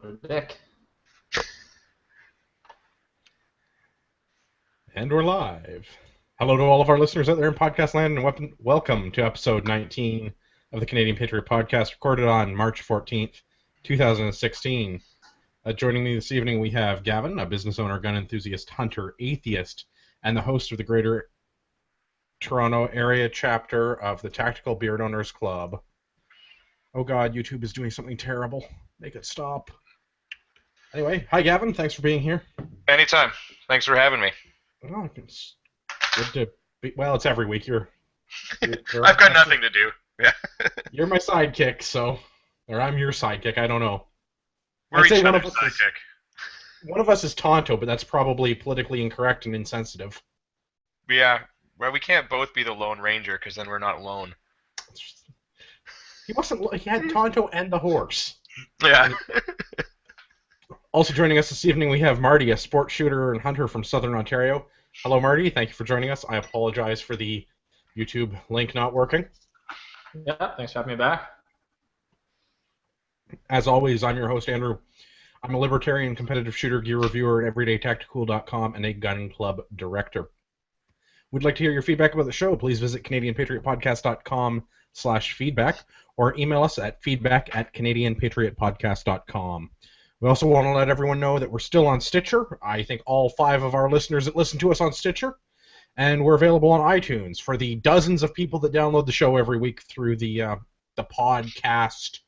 What a dick. And we're live. Hello to all of our listeners out there in podcast land, and welcome to episode 19 of the Canadian Patriot podcast, recorded on March 14th, 2016. Joining me this evening, we have Gavin, a business owner, gun enthusiast, hunter, atheist, and the host of the Greater Toronto Area chapter of the Tactical Beard Owners Club. Oh God, YouTube is doing something terrible. Make it stop. Anyway, hi Gavin, thanks for being here. Anytime. Thanks for having me. Oh, it's good to be. Well, it's every week. I've got nothing to do. Yeah. You're my sidekick, or I'm your sidekick. I don't know. We're each other's sidekick. One of us is Tonto, but that's probably politically incorrect and insensitive. Yeah. Well, we can't both be the Lone Ranger because then we're not alone. He wasn't. He had Tonto and the horse. Yeah. Also joining us this evening, we have Marty, a sport shooter and hunter from Southern Ontario. Hello, Marty. Thank you for joining us. I apologize for the YouTube link not working. Yeah, thanks for having me back. As always, I'm your host, Andrew. I'm a libertarian competitive shooter, gear reviewer at everydaytactical.com and a gun club director. We'd like to hear your feedback about the show. Please visit CanadianPatriotPodcast.com/feedback or email us at feedback@CanadianPatriotPodcast.com. We also want to let everyone know that we're still on Stitcher. I think all 5 of our listeners that listen to us on Stitcher. And we're available on iTunes for the dozens of people that download the show every week through the podcast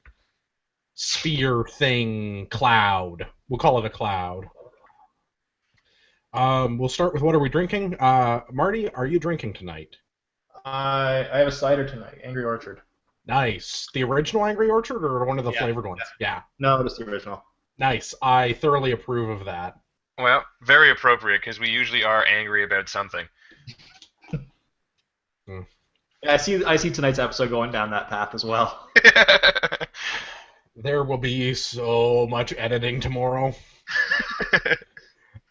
sphere thing cloud. We'll call it a cloud. We'll start with what are we drinking? Marty, are you drinking tonight? I have a cider tonight, Angry Orchard. Nice. The original Angry Orchard or one of the flavored ones? Yeah. No, just the original. Nice. I thoroughly approve of that. Well, very appropriate because we usually are angry about something. Yeah, I see tonight's episode going down that path as well. There will be so much editing tomorrow.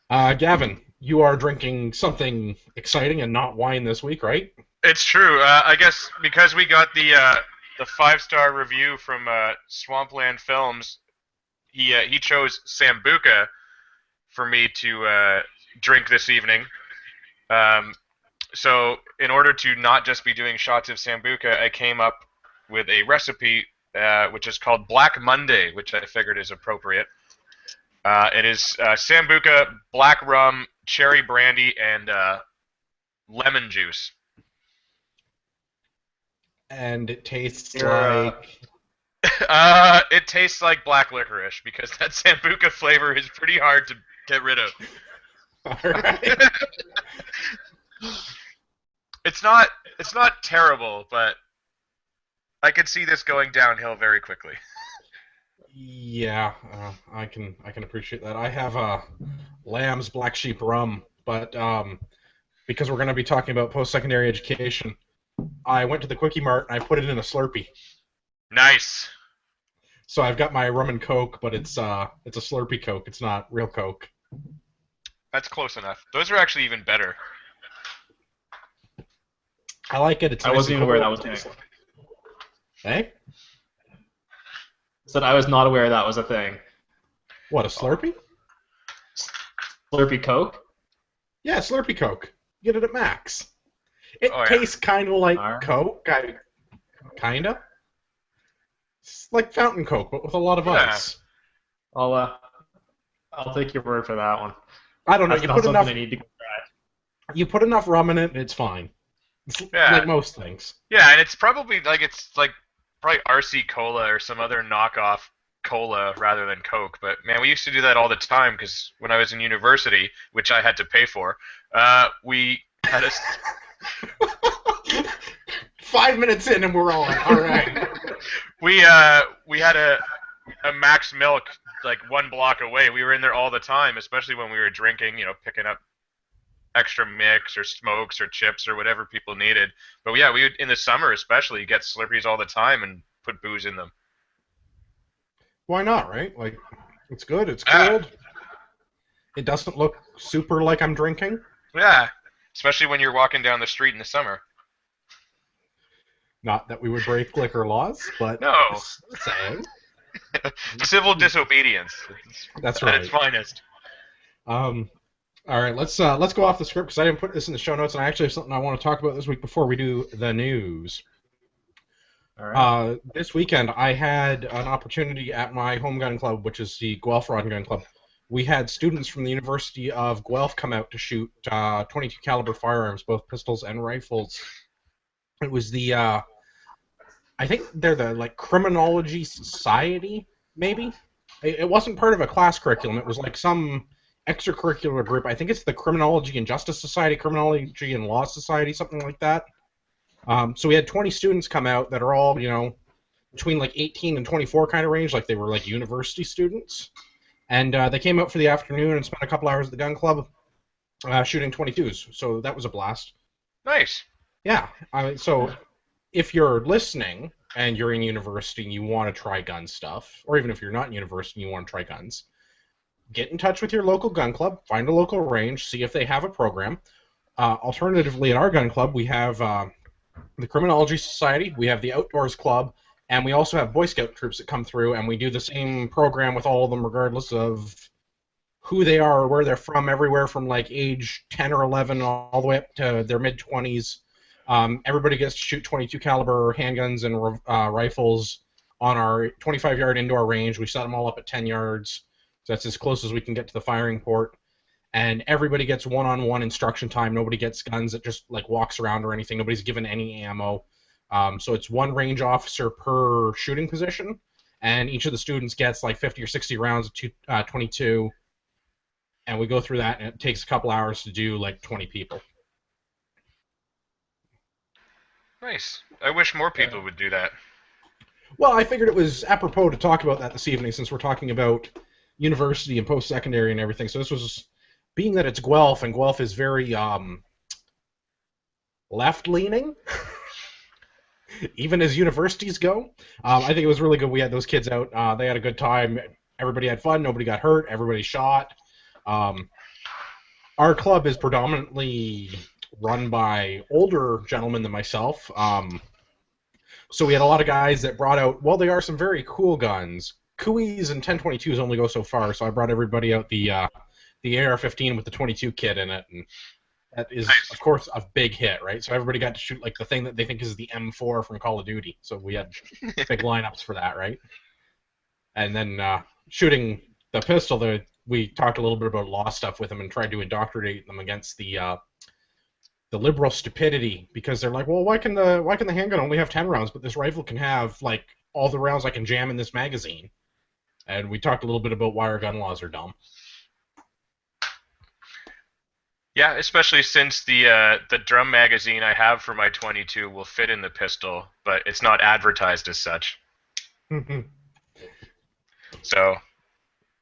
Gavin, you are drinking something exciting and not wine this week, right? It's true. I guess because we got the 5-star review from Swampland Films, he chose Sambuca for me to drink this evening. So in order to not just be doing shots of Sambuca, I came up with a recipe which is called Black Monday, which I figured is appropriate. It is Sambuca, black rum, cherry brandy, and lemon juice. And it tastes like... It tastes like black licorice because that Sambuca flavor is pretty hard to get rid of. All right. It's not terrible, but I could see this going downhill very quickly. Yeah, I can appreciate that. I have Lamb's Black Sheep rum, but because we're going to be talking about post-secondary education, I went to the Quickie Mart and I put it in a Slurpee. Nice. So I've got my rum and Coke, but it's a Slurpee Coke. It's not real Coke. That's close enough. Those are actually even better. I like it. It's I nice wasn't and even aware cold. that was a thing. Hey? Said I was not aware that was a thing. What, a Slurpee? Slurpee Coke? Yeah, Slurpee Coke. You get it at Max. It Oh, yeah. tastes kind of like Alright. Coke. Kinda. It's like fountain Coke, but with a lot of Yeah. ice. I'll take your word for that one. I don't know. That's You not put something enough. I need to try. You put enough rum in it, and it's fine. It's Yeah. like most things. Yeah, and it's probably probably RC Cola or some other knockoff cola rather than Coke. But man, we used to do that all the time because when I was in university, which I had to pay for, we had a 5 minutes in, and we're on. All right. we had a Max Milk like 1 block away. We were in there all the time, especially when we were drinking. Picking up extra mix or smokes or chips or whatever people needed. But yeah, we would, in the summer especially, get Slurpees all the time and put booze in them. Why not, right? Like, it's good. It's cold. It doesn't look super like I'm drinking. Yeah, especially when you're walking down the street in the summer. Not that we would break liquor laws, but No. just saying. Civil disobedience. That's At its right. finest. All right, let's go off the script because I didn't put this in the show notes, and I actually have something I want to talk about this week before we do the news. All right. This weekend, I had an opportunity at my home gun club, which is the Guelph Rod and Gun Club. We had students from the University of Guelph come out to shoot 22 caliber firearms, both pistols and rifles. It was the I think they're the Criminology Society, maybe. It wasn't part of a class curriculum. It was like some extracurricular group. I think it's the Criminology and Justice Society, Criminology and Law Society, something like that. So we had 20 students come out that are all, between 18 and 24 kind of range, like they were university students. And they came out for the afternoon and spent a couple hours at the gun club shooting 22s. So that was a blast. Nice. Yeah. So if you're listening and you're in university and you want to try gun stuff, or even if you're not in university and you want to try guns, get in touch with your local gun club, find a local range, see if they have a program. Alternatively, at our gun club, we have the Criminology Society, we have the Outdoors Club, and we also have Boy Scout troops that come through, and we do the same program with all of them regardless of who they are or where they're from, everywhere from age 10 or 11 all the way up to their mid-20s. Everybody gets to shoot 22 caliber handguns and rifles on our 25-yard indoor range. We set them all up at 10 yards, so that's as close as we can get to the firing port. And everybody gets one-on-one instruction time. Nobody gets guns that just walks around or anything. Nobody's given any ammo. So it's one range officer per shooting position, and each of the students gets 50 or 60 rounds of 22. And we go through that, and it takes a couple hours to do 20 people. Nice. I wish more people would do that. Well, I figured it was apropos to talk about that this evening since we're talking about university and post-secondary and everything. So this was, being that it's Guelph, and Guelph is very left-leaning, even as universities go. I think it was really good we had those kids out. They had a good time. Everybody had fun. Nobody got hurt. Everybody shot. Our club is predominantly run by older gentlemen than myself. So we had a lot of guys that brought out, well, they are some very cool guns. Kuis and 1022s only go so far, so I brought everybody out the AR-15 with the 22 kit in it, and that is, of course, a big hit, right? So everybody got to shoot the thing that they think is the M4 from Call of Duty. So we had big lineups for that, right? And then shooting the pistol, we talked a little bit about law stuff with them and tried to indoctrinate them against the liberal stupidity, because they're like, well, why can the handgun only have 10 rounds, but this rifle can have all the rounds I can jam in this magazine? And we talked a little bit about why our gun laws are dumb. Yeah, especially since the drum magazine I have for my 22 will fit in the pistol, but it's not advertised as such. So,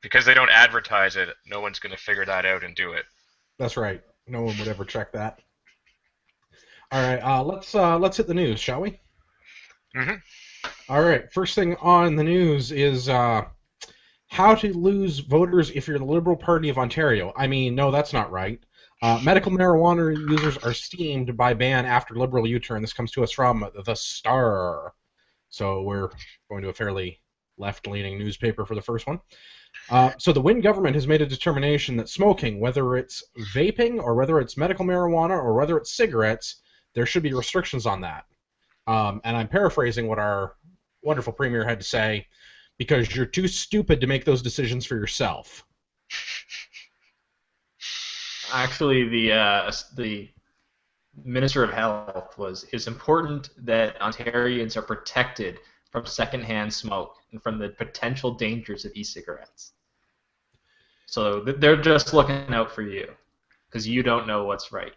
because they don't advertise it, no one's going to figure that out and do it. That's right. No one would ever check that. All right, let's hit the news, shall we? Mm-hmm. All right, first thing on the news is how to lose voters if you're the Liberal Party of Ontario. I mean, no, that's not right. Medical marijuana users are steamed by ban after Liberal U-turn. This comes to us from The Star. So we're going to a fairly left-leaning newspaper for the first one. So the Wynne government has made a determination that smoking, whether it's vaping or whether it's medical marijuana or whether it's cigarettes, there should be restrictions on that. And I'm paraphrasing what our wonderful premier had to say, because you're too stupid to make those decisions for yourself. Actually, the Minister of Health it's important that Ontarians are protected from secondhand smoke and from the potential dangers of e-cigarettes. So they're just looking out for you because you don't know what's right.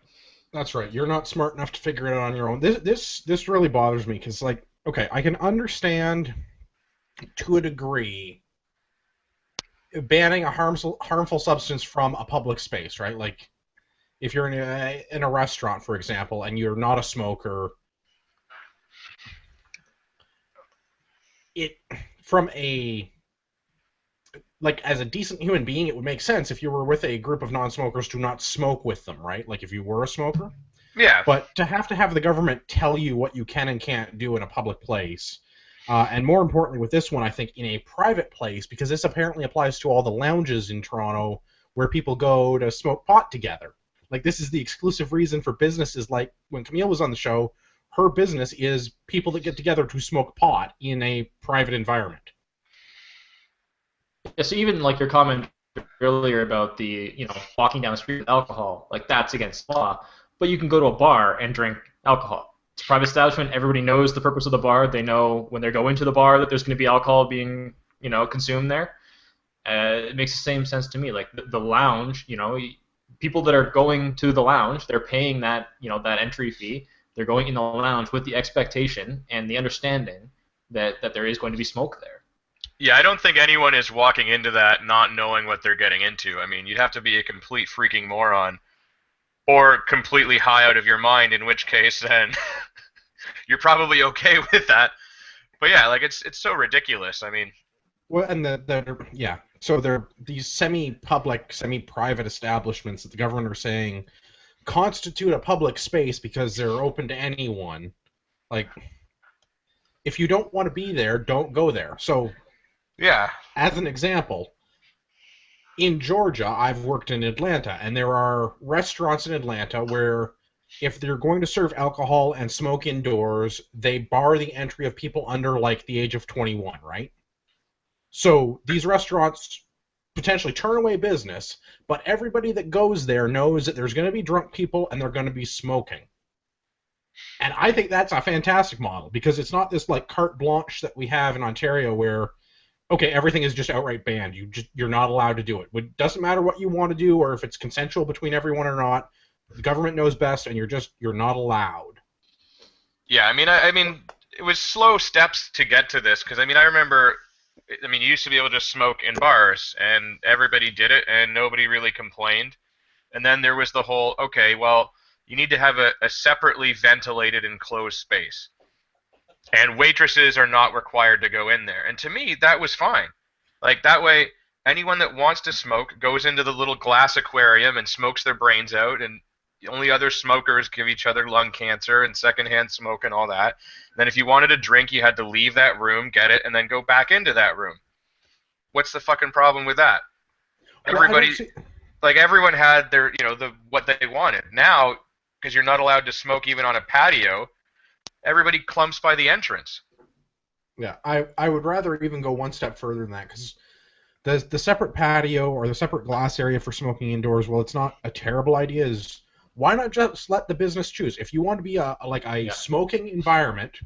That's right. You're not smart enough to figure it out on your own. This really bothers me because, okay, I can understand to a degree banning a harmful substance from a public space, right? Like if you're in a restaurant, for example, and you're not a smoker, as a decent human being, it would make sense if you were with a group of non-smokers to not smoke with them, right? Like if you were a smoker. Yeah. But to have the government tell you what you can and can't do in a public place, And more importantly with this one, I think in a private place, because this apparently applies to all the lounges in Toronto where people go to smoke pot together. Like, this is the exclusive reason for businesses. Like, when Camille was on the show, her business is people that get together to smoke pot in a private environment. Yeah, so even like your comment earlier about the, walking down the street with alcohol, like that's against law, but you can go to a bar and drink alcohol. It's a private establishment. Everybody knows the purpose of the bar. They know when they're going to the bar that there's going to be alcohol being, consumed there. It makes the same sense to me. Like the lounge, people that are going to the lounge, they're paying that, that entry fee. They're going in the lounge with the expectation and the understanding that there is going to be smoke there. Yeah, I don't think anyone is walking into that not knowing what they're getting into. I mean, you'd have to be a complete freaking moron or completely high out of your mind, in which case then you're probably okay with that. But yeah, like it's so ridiculous. I mean, well, and so they're these semi-public, semi-private establishments that the government are saying constitute a public space because they're open to anyone. Like, if you don't want to be there, don't go there. So, yeah. As an example, in Georgia, I've worked in Atlanta, and there are restaurants in Atlanta where if they're going to serve alcohol and smoke indoors, they bar the entry of people under, like, the age of 21, right? So these restaurants potentially turn away business, but everybody that goes there knows that there's going to be drunk people and they're going to be smoking. And I think that's a fantastic model, because it's not this, like, carte blanche that we have in Ontario where, okay, everything is just outright banned. You're not allowed to do it. It doesn't matter what you want to do or if it's consensual between everyone or not. The government knows best, and you're not allowed. Yeah, I mean, it was slow steps to get to this, because I remember, you used to be able to smoke in bars, and everybody did it, and nobody really complained. And then there was the whole, okay, well, you need to have a separately ventilated enclosed space. And waitresses are not required to go in there. And to me, that was fine. Like, that way, anyone that wants to smoke goes into the little glass aquarium and smokes their brains out, and only other smokers give each other lung cancer and secondhand smoke and all that. And then if you wanted a drink, you had to leave that room, get it, and then go back into that room. What's the fucking problem with that? Everybody, everyone had their, what they wanted. Now, because you're not allowed to smoke even on a patio, everybody clumps by the entrance. Yeah, I would rather even go one step further than that, because the separate patio or the separate glass area for smoking indoors, well, it's not a terrible idea. Is why not just let the business choose? If you want to be a smoking environment,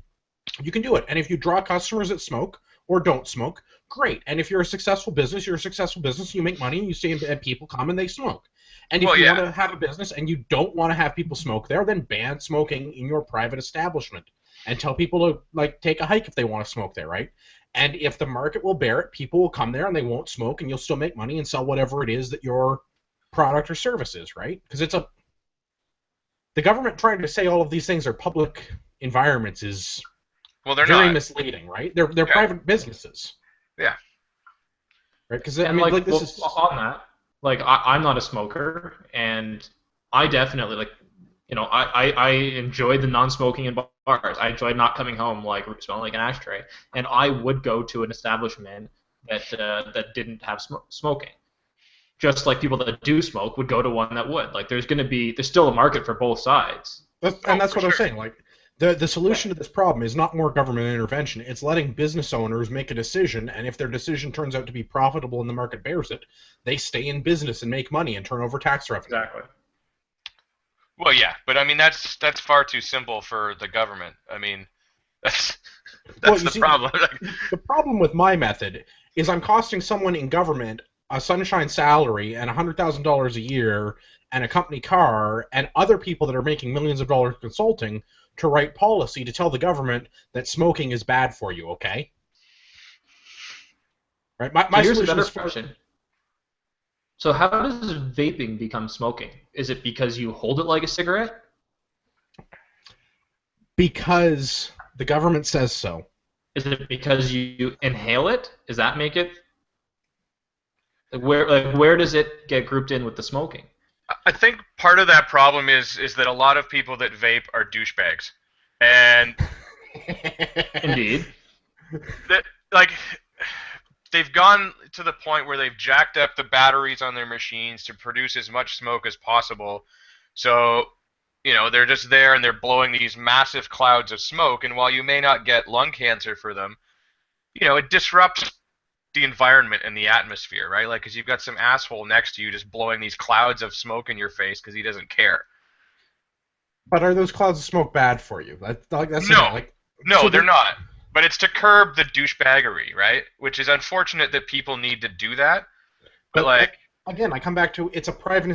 you can do it. And if you draw customers that smoke or don't smoke, great. And if you're a successful business, you make money, and you see and people come and they smoke. And if you want to have a business and you don't want to have people smoke there, then ban smoking in your private establishment and tell people to, like, take a hike if they want to smoke there, right? And if the market will bear it, people will come there and they won't smoke, and you'll still make money and sell whatever it is that your product or service is, right? Because the government trying to say all of these things are public environments is very misleading, right? They're private businesses. Yeah. Right? Because on that. Like, I'm not a smoker, and I definitely, I enjoy the non-smoking in bars. I enjoy not coming home, smelling like an ashtray. And I would go to an establishment that didn't have smoking. Just like people that do smoke would go to one that would. Like, there's still a market for both sides. That's what I'm saying. Like, the solution to this problem is not more government intervention. It's letting business owners make a decision, and if their decision turns out to be profitable and the market bears it, they stay in business and make money and turn over tax revenue. Exactly. Well, yeah, but that's far too simple for the government. That's the problem. The problem with my method is I'm costing someone in government a sunshine salary and $100,000 a year and a company car and other people that are making millions of dollars consulting to write policy to tell the government that smoking is bad for you, okay? Right. My here's a better question. So how does vaping become smoking? Is it because you hold it like a cigarette? Because the government says so. Is it because you inhale it? Does that make it? Where does it get grouped in with the smoking? I think part of that problem is that a lot of people that vape are douchebags. And Indeed. like they've gone to the point where they've jacked up the batteries on their machines to produce as much smoke as possible. So, they're just there and they're blowing these massive clouds of smoke. And while you may not get lung cancer for them, it disrupts the environment and the atmosphere, right? Like, because you've got some asshole next to you just blowing these clouds of smoke in your face because he doesn't care. But are those clouds of smoke bad for you? That's No, the thing. Like, no, so they're not. But it's to curb the douchebaggery, right? Which is unfortunate that people need to do that. But like, again, I come back to it's a private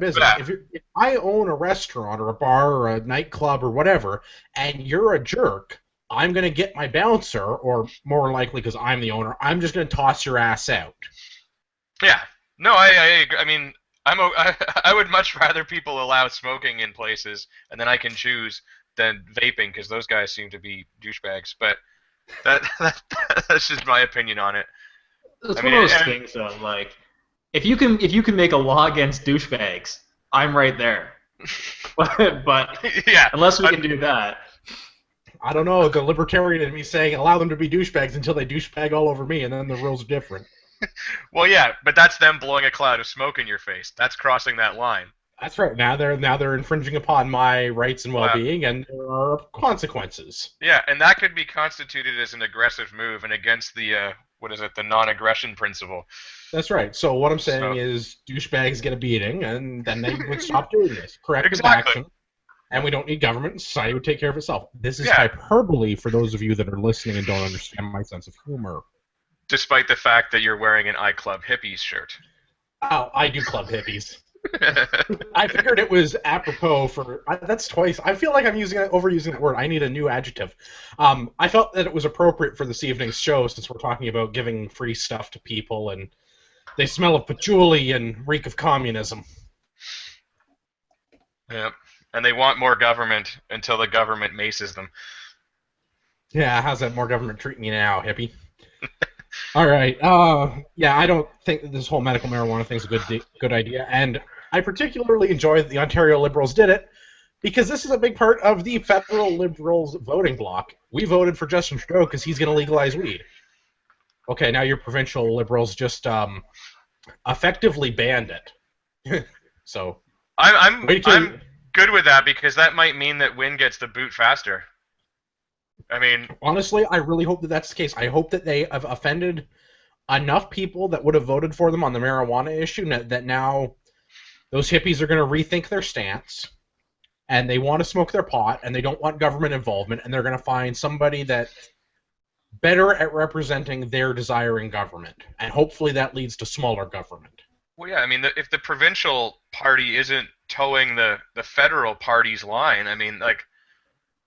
business. Yeah. If I own a restaurant or a bar or a nightclub or whatever, and you're a jerk, I'm gonna get my bouncer, or more likely because I'm the owner, I'm just gonna toss your ass out. yeah, no, I mean, I would much rather people allow smoking in places, and then I can choose than vaping because those guys seem to be douchebags. But that's just my opinion on it. It's I one mean, of those and- things though, like if you can make a law against douchebags, I'm right there. But Yeah, unless we can do that, I don't know, the libertarian in me saying allow them to be douchebags until they douchebag all over me, and then the rules are different. well, yeah, but that's them blowing a cloud of smoke in your face. That's crossing that line. That's right. Now they're infringing upon my rights and well-being, and there are consequences. Yeah, and that could be constituted as an aggressive move and against the the non-aggression principle. That's right. So what I'm saying is douchebags get a beating, and then they would stop doing this. Corrective Exactly. action. And we don't need government, and society would take care of itself. This is Yeah. hyperbole for those of you that are listening and don't understand my sense of humor. Despite the fact that you're wearing an iClub Hippies shirt. Oh, I do club hippies. I figured it was apropos for... that's twice. I feel like I'm overusing that word. I need a new adjective. I felt that it was appropriate for this evening's show since we're talking about giving free stuff to people, and they smell of patchouli and reek of communism. Yep. And they want more government until the government maces them. Yeah, how's that more government treating you now, hippie? All right. Yeah, I don't think that this whole medical marijuana thing's a good idea, and I particularly enjoy that the Ontario Liberals did it because this is a big part of the federal Liberals voting bloc. We voted for Justin Trudeau because he's going to legalize weed. Okay, now your provincial Liberals just effectively banned it. So I'm good with that because that might mean that Wynne gets the boot faster. I mean, honestly, I really hope that that's the case. I hope that they have offended enough people that would have voted for them on the marijuana issue that now those hippies are going to rethink their stance, and they want to smoke their pot, and they don't want government involvement, and they're going to find somebody that's better at representing their desiring government, and hopefully that leads to smaller government. well, yeah, I mean, if the provincial party isn't towing the federal party's line, I mean, like,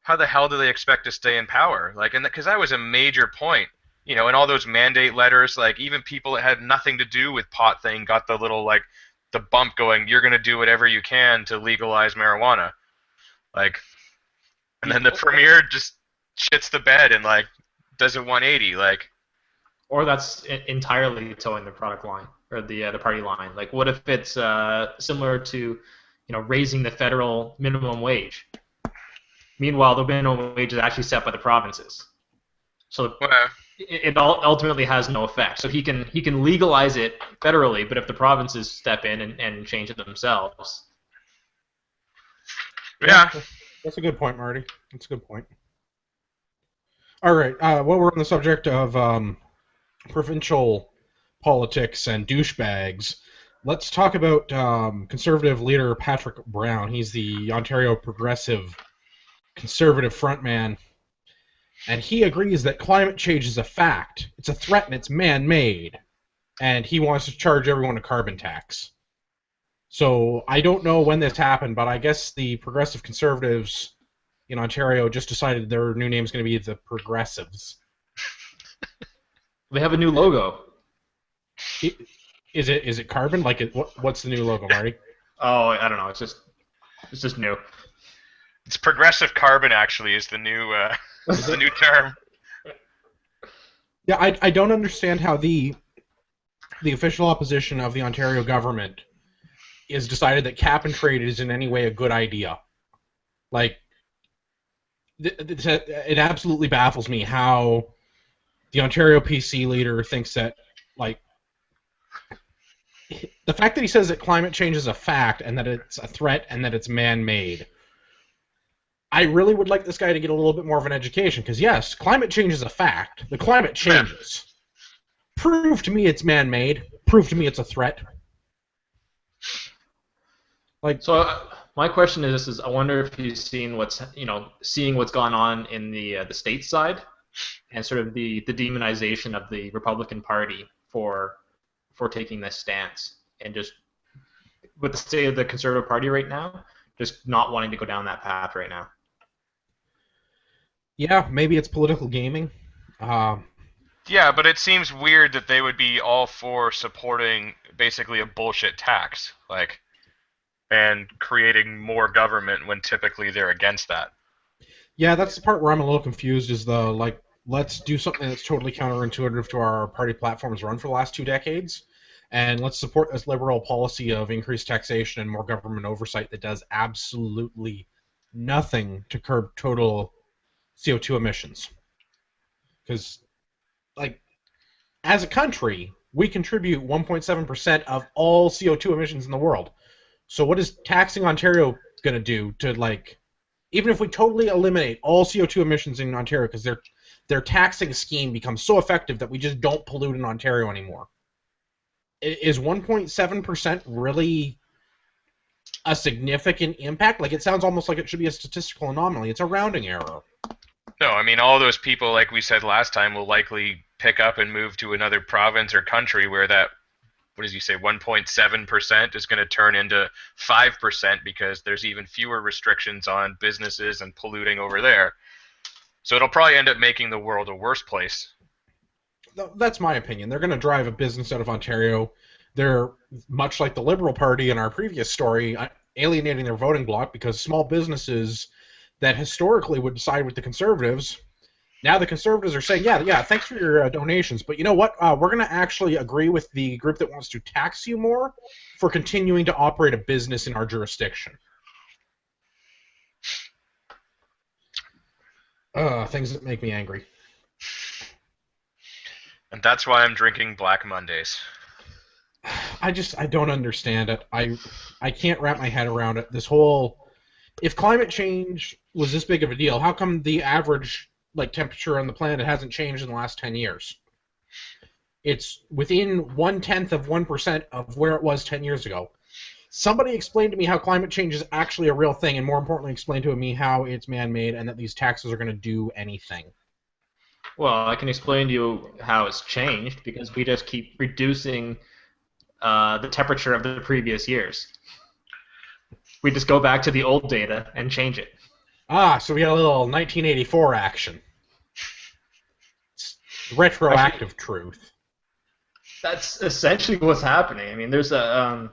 how the hell do they expect to stay in power? Like, and because that was a major point, in all those mandate letters, like, even people that had nothing to do with pot thing got the little, like, the bump going, you're going to do whatever you can to legalize marijuana. Like, and then the premier just shits the bed and, like, does a 180, like. or that's entirely towing the product line or the party line. Like, what if it's similar to, raising the federal minimum wage? Meanwhile, the minimum wage is actually set by the provinces, so it ultimately has no effect. So he can legalize it federally, but if the provinces step in and change it themselves, Yeah. That's a good point, Marty. That's a good point. All right. While we're on the subject of provincial politics and douchebags, let's talk about Conservative leader Patrick Brown. He's the Ontario Progressive Conservative frontman, and he agrees that climate change is a fact. It's a threat and it's man-made, and he wants to charge everyone a carbon tax. So I don't know when this happened, but I guess the Progressive Conservatives in Ontario just decided their new name is going to be the Progressives. they have a new logo. Is it carbon? Like, what's the new logo, Marty? Oh, I don't know. It's just new. It's progressive carbon, actually, is the new term. Yeah, I don't understand how the official opposition of the Ontario government is decided that cap and trade is in any way a good idea. Like, it absolutely baffles me how the Ontario PC leader thinks that, like, the fact that he says that climate change is a fact and that it's a threat and that it's man-made, I really would like this guy to get a little bit more of an education, because yes, climate change is a fact. The climate changes. Prove to me it's man-made. Prove to me it's a threat. Like, So my question is I wonder if you've seen seeing what's gone on in the state side, and sort of the demonization of the Republican Party for taking this stance, and just with the state of the Conservative Party right now, just not wanting to go down that path right now. yeah, maybe it's political gaming. Yeah, but it seems weird that they would be all for supporting basically a bullshit tax, like, and creating more government when typically they're against that. Yeah, that's the part where I'm a little confused, is the, like, let's do something that's totally counterintuitive to our party platforms run for the last 2 decades, and let's support this liberal policy of increased taxation and more government oversight that does absolutely nothing to curb total CO2 emissions. Because, like, as a country, we contribute 1.7% of all CO2 emissions in the world. So what is taxing Ontario going to do to, like, even if we totally eliminate all CO2 emissions in Ontario, because their taxing scheme becomes so effective that we just don't pollute in Ontario anymore, is 1.7% really a significant impact? Like, it sounds almost like it should be a statistical anomaly. It's a rounding error. No, I mean, all those people, like we said last time, will likely pick up and move to another province or country where that, what does he say, 1.7% is going to turn into 5% because there's even fewer restrictions on businesses and polluting over there. So it'll probably end up making the world a worse place. That's my opinion. They're going to drive a business out of Ontario. They're, much like the Liberal Party in our previous story, alienating their voting bloc, because small businesses that historically would side with the Conservatives, now the Conservatives are saying, yeah, thanks for your donations, but you know what? We're going to actually agree with the group that wants to tax you more for continuing to operate a business in our jurisdiction. Things that make me angry. And that's why I'm drinking Black Mondays. I don't understand it. I can't wrap my head around it. This whole, if climate change was this big of a deal, how come the average, like, temperature on the planet hasn't changed in the last 10 years? It's within 0.1% of where it was 10 years ago. Somebody explain to me how climate change is actually a real thing, and more importantly, explain to me how it's man-made and that these taxes are going to do anything. Well, I can explain to you how it's changed, because we just keep reducing the temperature of the previous years. We just go back to the old data and change it. So we got a little 1984 action. It's retroactive truth. That's essentially what's happening. I mean, there's a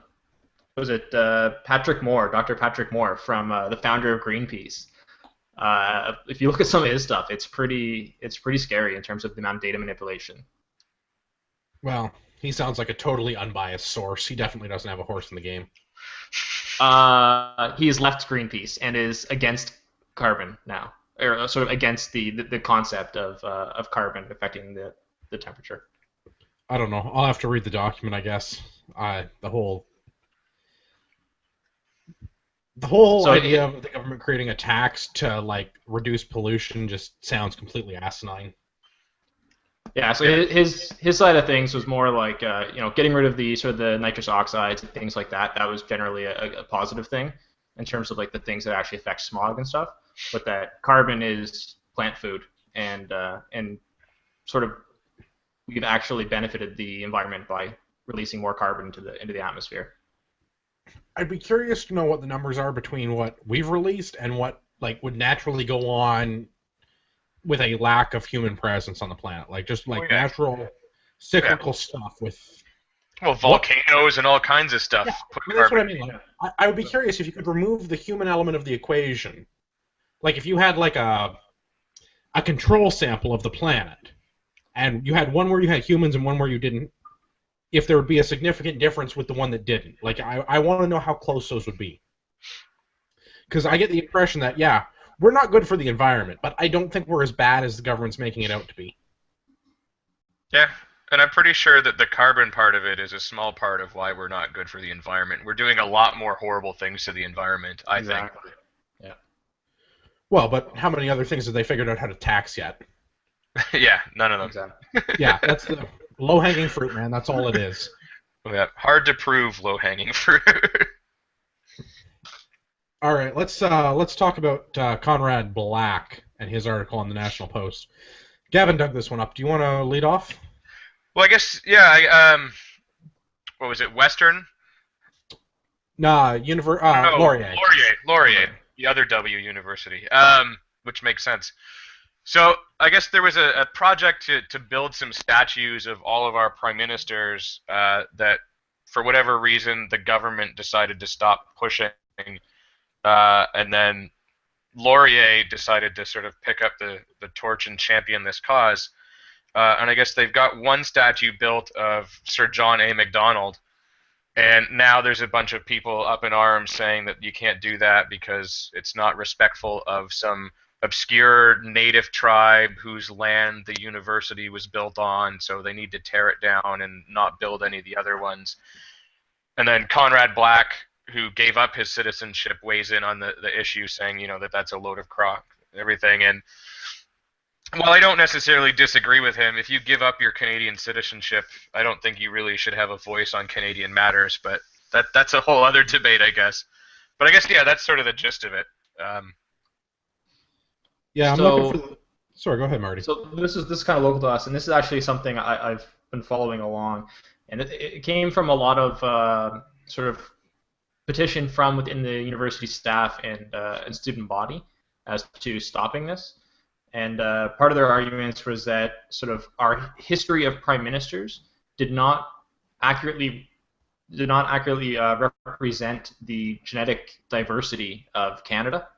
Patrick Moore, Dr. Patrick Moore, from the founder of Greenpeace. If you look at some of his stuff, it's pretty scary in terms of the amount of data manipulation. Well, he sounds like a totally unbiased source. He definitely doesn't have a horse in the game. He's left Greenpeace and is against carbon now, or sort of against the concept of carbon affecting the temperature. I don't know. I'll have to read the document, I guess. The whole idea of the government creating a tax to, like, reduce pollution just sounds completely asinine. Yeah, so his side of things was more like getting rid of the sort of the nitrous oxides and things like that. That was generally a positive thing in terms of, like, the things that actually affect smog and stuff. But that carbon is plant food, and sort of we've actually benefited the environment by releasing more carbon into the atmosphere. I'd be curious to know what the numbers are between what we've released and what, like, would naturally go on with a lack of human presence on the planet, like, just like natural cyclical stuff with volcanoes and all kinds of stuff. Yeah, that's what I mean. Like, I would be curious if you could remove the human element of the equation. Like, if you had, like, a control sample of the planet, and you had one where you had humans and one where you didn't, if there would be a significant difference with the one that didn't. Like, I want to know how close those would be. Because I get the impression that, yeah, we're not good for the environment, but I don't think we're as bad as the government's making it out to be. Yeah, and I'm pretty sure that the carbon part of it is a small part of why we're not good for the environment. We're doing a lot more horrible things to the environment, I think. Exactly. Yeah. Well, but how many other things have they figured out how to tax yet? Yeah, none of them. Exactly. Yeah, that's the low-hanging fruit, man. That's all it is. Yeah, hard to prove low-hanging fruit. All right, let's talk about Conrad Black and his article on the National Post. Gavin dug this one up. Do you want to lead off? Well, I guess yeah. What was it? Western? Nah, No, Laurier. Laurier, the other W university. Which makes sense. So I guess there was a project to build some statues of all of our prime ministers that, for whatever reason, the government decided to stop pushing, and then Laurier decided to sort of pick up the torch and champion this cause. And I guess they've got one statue built of Sir John A. Macdonald, and now there's a bunch of people up in arms saying that you can't do that because it's not respectful of some obscure native tribe whose land the university was built on, so they need to tear it down and not build any of the other ones. And then Conrad Black, who gave up his citizenship, weighs in on the issue, saying, that that's a load of crock, everything. And while I don't necessarily disagree with him, if you give up your Canadian citizenship, I don't think you really should have a voice on Canadian matters. But that's a whole other debate, I guess. But I guess, yeah, that's sort of the gist of it. Yeah, I'm So- looking for the... Sorry, go ahead, Marty. So this is kind of local to us, and this is actually something I've been following along, and it came from a lot of sort of petition from within the university staff and student body as to stopping this. And part of their arguments was that sort of our history of prime ministers did not accurately represent the genetic diversity of Canada,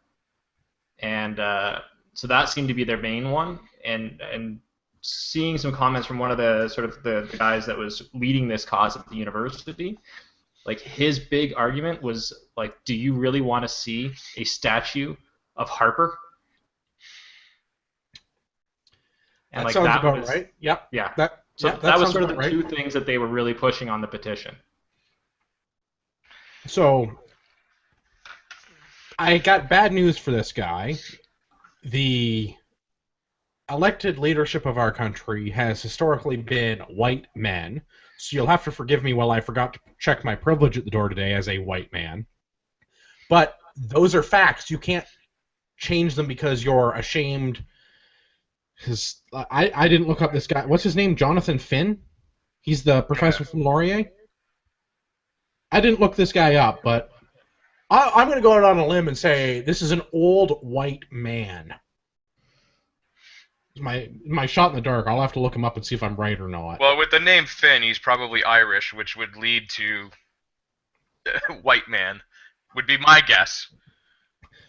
and so that seemed to be their main one. And seeing some comments from one of the sort of the guys that was leading this cause at the university, like his big argument was like, do you really want to see a statue of Harper? And That like sounds that about was, right. Yep. Yeah. So That was sort of the two things that they were really pushing on the petition. So I got bad news for this guy. The elected leadership of our country has historically been white men, so you'll have to forgive me while I forgot to check my privilege at the door today as a white man. But those are facts. You can't change them because you're ashamed. I didn't look up this guy. What's his name? Jonathan Finn? He's the professor from Laurier? I didn't look this guy up, but I'm going to go out on a limb and say this is an old white man. My shot in the dark. I'll have to look him up and see if I'm right or not. Well, with the name Finn, he's probably Irish, which would lead to white man, would be my guess.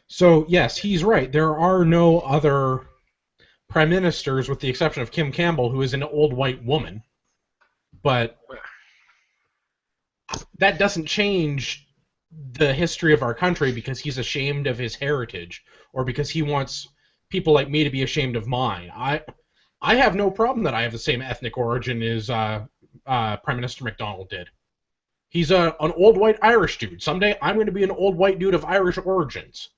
So, yes, he's right. There are no other prime ministers, with the exception of Kim Campbell, who is an old white woman. But that doesn't change the history of our country because he's ashamed of his heritage, or because he wants people like me to be ashamed of mine. I have no problem that I have the same ethnic origin as Prime Minister MacDonald did. He's an old white Irish dude. Someday I'm going to be an old white dude of Irish origins.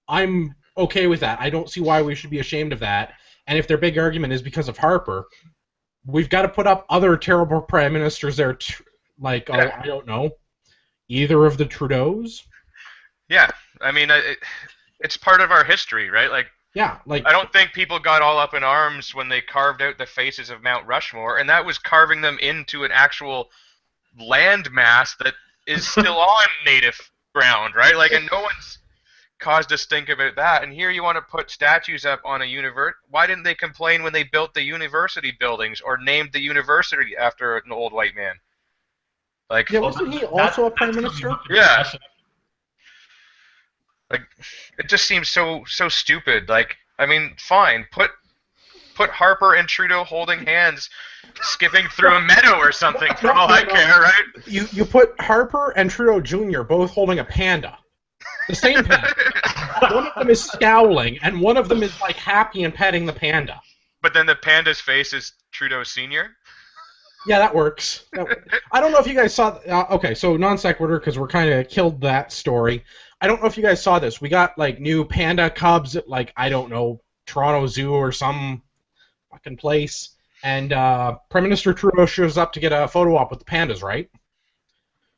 I'm okay with that. I don't see why we should be ashamed of that. And if their big argument is because of Harper, we've got to put up other terrible prime ministers there, like, I don't know, either of the Trudeaus? Yeah, I mean, it's part of our history, right? Like, yeah, like I don't think people got all up in arms when they carved out the faces of Mount Rushmore, and that was carving them into an actual land mass that is still on native ground, right? Like, and no one's caused a stink about that. And here you want to put statues up on a university. Why didn't they complain when they built the university buildings or named the university after an old white man? Like, yeah, wasn't he also a prime minister? Yeah. Like, it just seems so stupid. Like, I mean, fine, put Harper and Trudeau holding hands, skipping through a meadow or something, for all I care, right? You put Harper and Trudeau Jr. both holding a panda. The same panda. One of them is scowling, and one of them is, like, happy and petting the panda. But then the panda's face is Trudeau Sr.? Yeah, that works. I don't know if you guys saw. Okay, so non sequitur because we're kind of killed that story. I don't know if you guys saw this. We got like new panda cubs at like I don't know Toronto Zoo or some fucking place, and Prime Minister Trudeau shows up to get a photo op with the pandas, right?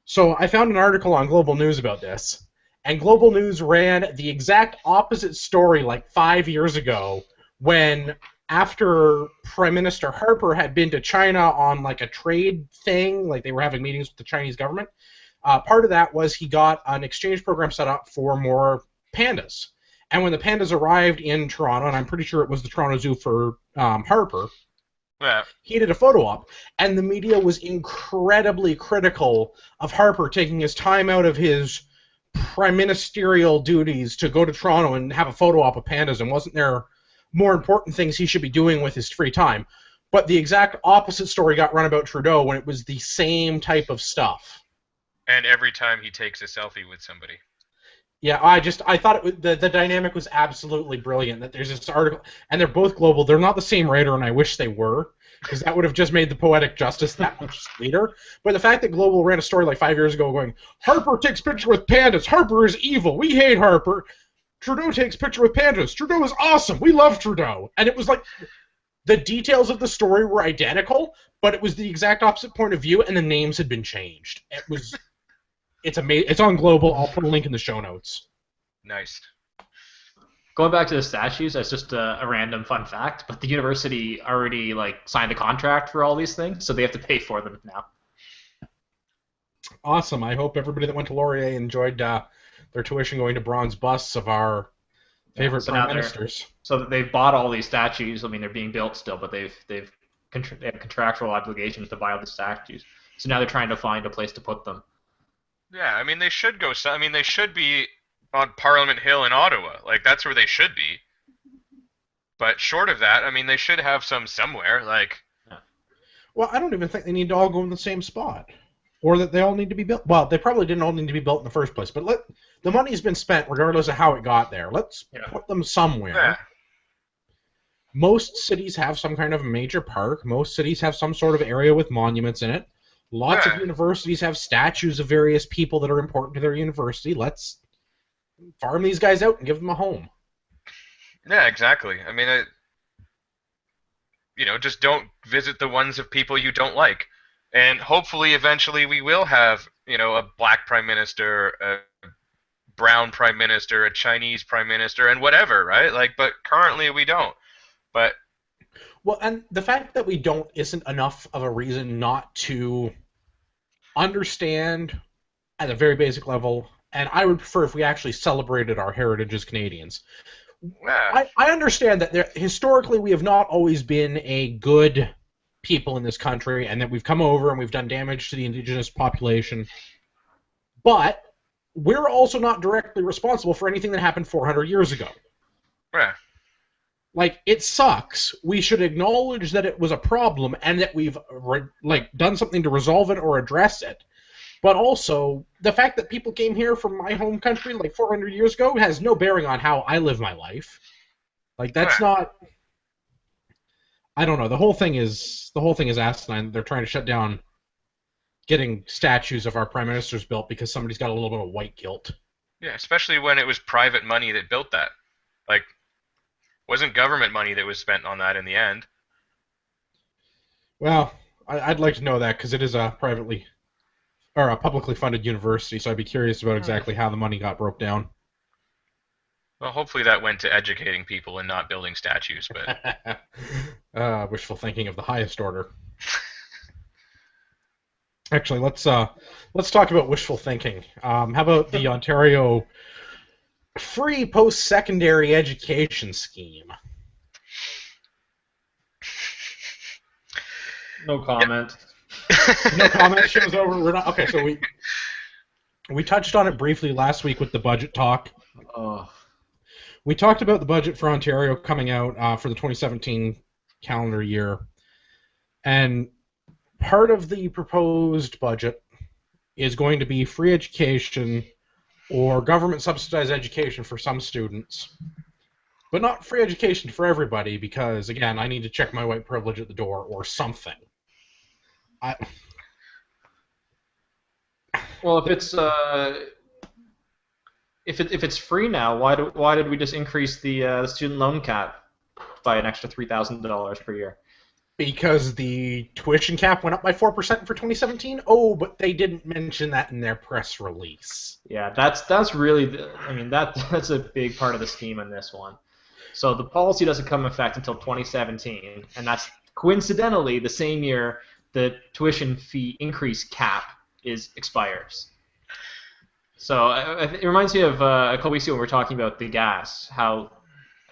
So I found an article on Global News about this, and Global News ran the exact opposite story like 5 years ago when after Prime Minister Harper had been to China on like a trade thing, like they were having meetings with the Chinese government, part of that was he got an exchange program set up for more pandas. And when the pandas arrived in Toronto, and I'm pretty sure it was the Toronto Zoo for Harper, Yeah. he did a photo op, and the media was incredibly critical of Harper taking his time out of his prime ministerial duties to go to Toronto and have a photo op of pandas, and wasn't there more important things he should be doing with his free time. But the exact opposite story got run about Trudeau when it was the same type of stuff. And every time he takes a selfie with somebody. Yeah, I thought it was, the dynamic was absolutely brilliant. That there's this article, and they're both global. They're not the same writer, and I wish they were, because that would have just made the poetic justice that much sweeter. But the fact that Global ran a story like 5 years ago going, Harper takes picture with pandas. Harper is evil. We hate Harper. Trudeau takes picture with pandas. Trudeau is awesome. We love Trudeau. And it was like the details of the story were identical, but it was the exact opposite point of view, and the names had been changed. It was. It's amazing. It's on Global. I'll put a link in the show notes. Nice. Going back to the statues, that's just a random fun fact, but the university already like signed a contract for all these things, so they have to pay for them now. Awesome. I hope everybody that went to Laurier enjoyed their tuition going to bronze busts of our favorite prime ministers. So that they've bought all these statues. I mean, they're being built still, but they have contractual obligations to buy all the statues. So now they're trying to find a place to put them. Yeah, I mean, they should go. I mean, they should be on Parliament Hill in Ottawa. Like, that's where they should be. But short of that, I mean, they should have some somewhere. Like, well, I don't even think they need to all go in the same spot, or that they all need to be built. Well, they probably didn't all need to be built in the first place. But the money's been spent, regardless of how it got there. Let's put them somewhere. Yeah. Most cities have some kind of major park. Most cities have some sort of area with monuments in it. Lots of universities have statues of various people that are important to their university. Let's farm these guys out and give them a home. Yeah, exactly. I mean, just don't visit the ones of people you don't like. And hopefully, eventually, we will have, a black prime minister, a brown prime minister, a Chinese prime minister, and whatever, right? Like, but currently we don't. But well, and the fact that we don't isn't enough of a reason not to understand at a very basic level, and I would prefer if we actually celebrated our heritage as Canadians. Yeah. I understand that historically we have not always been a good people in this country, and that we've come over and we've done damage to the Indigenous population, but we're also not directly responsible for anything that happened 400 years ago. Yeah. Like, it sucks. We should acknowledge that it was a problem and that we've done something to resolve it or address it. But also, the fact that people came here from my home country like 400 years ago has no bearing on how I live my life. Like, that's not. I don't know. The whole thing is asinine. They're trying to shut down getting statues of our prime ministers built because somebody's got a little bit of white guilt. Yeah, especially when it was private money that built that. Like, wasn't government money that was spent on that in the end. Well, I'd like to know that because it is a publicly funded university, so I'd be curious about exactly how the money got broke down. Well, hopefully that went to educating people and not building statues, but wishful thinking of the highest order. Actually, let's talk about wishful thinking. How about the Ontario free post-secondary education scheme? No comment. No comment. Show's over. We're not okay. So we touched on it briefly last week with the budget talk. We talked about the budget for Ontario coming out for the 2017 calendar year, and part of the proposed budget is going to be free education or government-subsidized education for some students, but not free education for everybody because, again, I need to check my white privilege at the door or something. I, Well, if it's free now, why did we just increase the student loan cap by an extra $3,000 per year? because the tuition cap went up by 4% for 2017. Oh, but they didn't mention that in their press release. Yeah, that's really that's a big part of the scheme in this one. So the policy doesn't come in effect until 2017, and that's coincidentally the same year the tuition fee increase cap expires. So it reminds me of a couple weeks ago when we were talking about the gas, how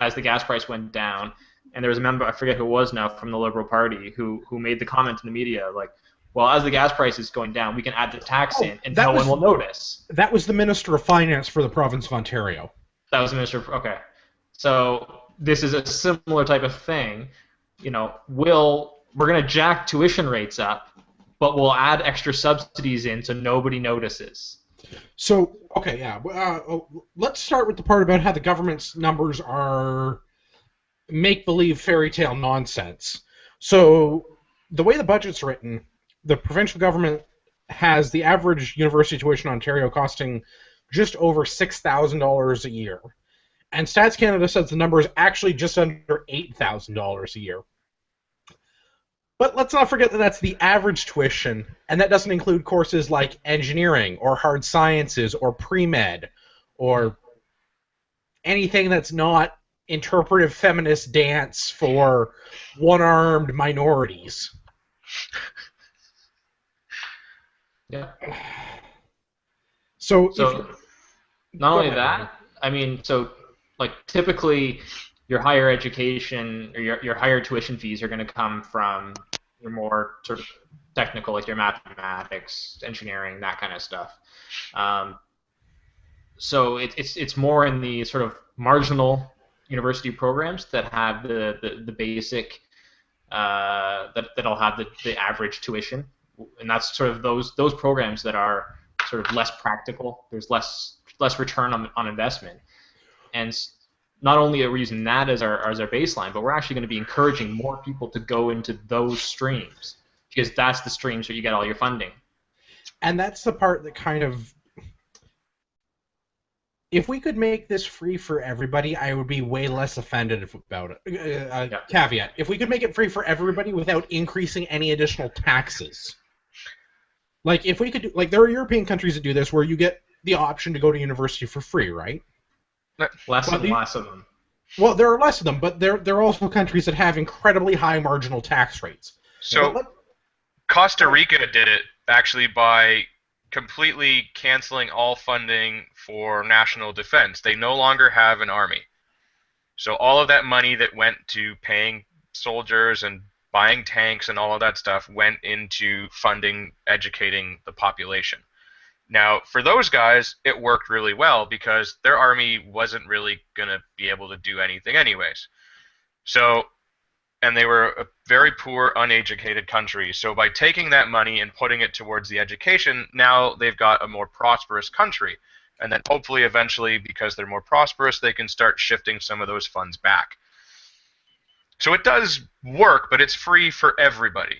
as the gas price went down, and there was a member, I forget who it was now, from the Liberal Party who made the comment in the media like, well, as the gas price is going down, we can add the tax in, and no one will notice. That was the Minister of Finance for the province of Ontario. That was the Minister of, okay. So this is a similar type of thing. You know, we're going to jack tuition rates up, but we'll add extra subsidies in so nobody notices. So, okay, yeah. Let's start with the part about how the government's numbers are make-believe fairy tale nonsense. So, the way the budget's written, the provincial government has the average university tuition in Ontario costing just over $6,000 a year. And Stats Canada says the number is actually just under $8,000 a year. But let's not forget that that's the average tuition, and that doesn't include courses like engineering or hard sciences or pre-med or anything that's not interpretive feminist dance for one-armed minorities. Yeah. So not only that, I mean, so like typically your higher education or your higher tuition fees are going to come from your more sort of technical, like your mathematics, engineering, that kind of stuff. So it's more in the sort of marginal university programs that have the basic that'll have the average tuition, and that's sort of those programs that are sort of less practical. There's less return on investment, and not only are we using that as our baseline, but we're actually going to be encouraging more people to go into those streams because that's the streams where you get all your funding. And that's the part that kind of, if we could make this free for everybody, I would be way less offended about it. Yeah. Caveat: if we could make it free for everybody without increasing any additional taxes. Like if we could do, like there are European countries that do this where you get the option to go to university for free, right? Less of them. Well, there are less of them, but there are also countries that have incredibly high marginal tax rates. So Costa Rica did it actually by completely canceling all funding for national defense. They no longer have an army. So all of that money that went to paying soldiers and buying tanks and all of that stuff went into funding, educating the population. Now, for those guys, it worked really well because their army wasn't really going to be able to do anything anyways. So, and they were a very poor, uneducated country. So by taking that money and putting it towards the education, now they've got a more prosperous country. And then hopefully eventually, because they're more prosperous, they can start shifting some of those funds back. So it does work, but it's free for everybody.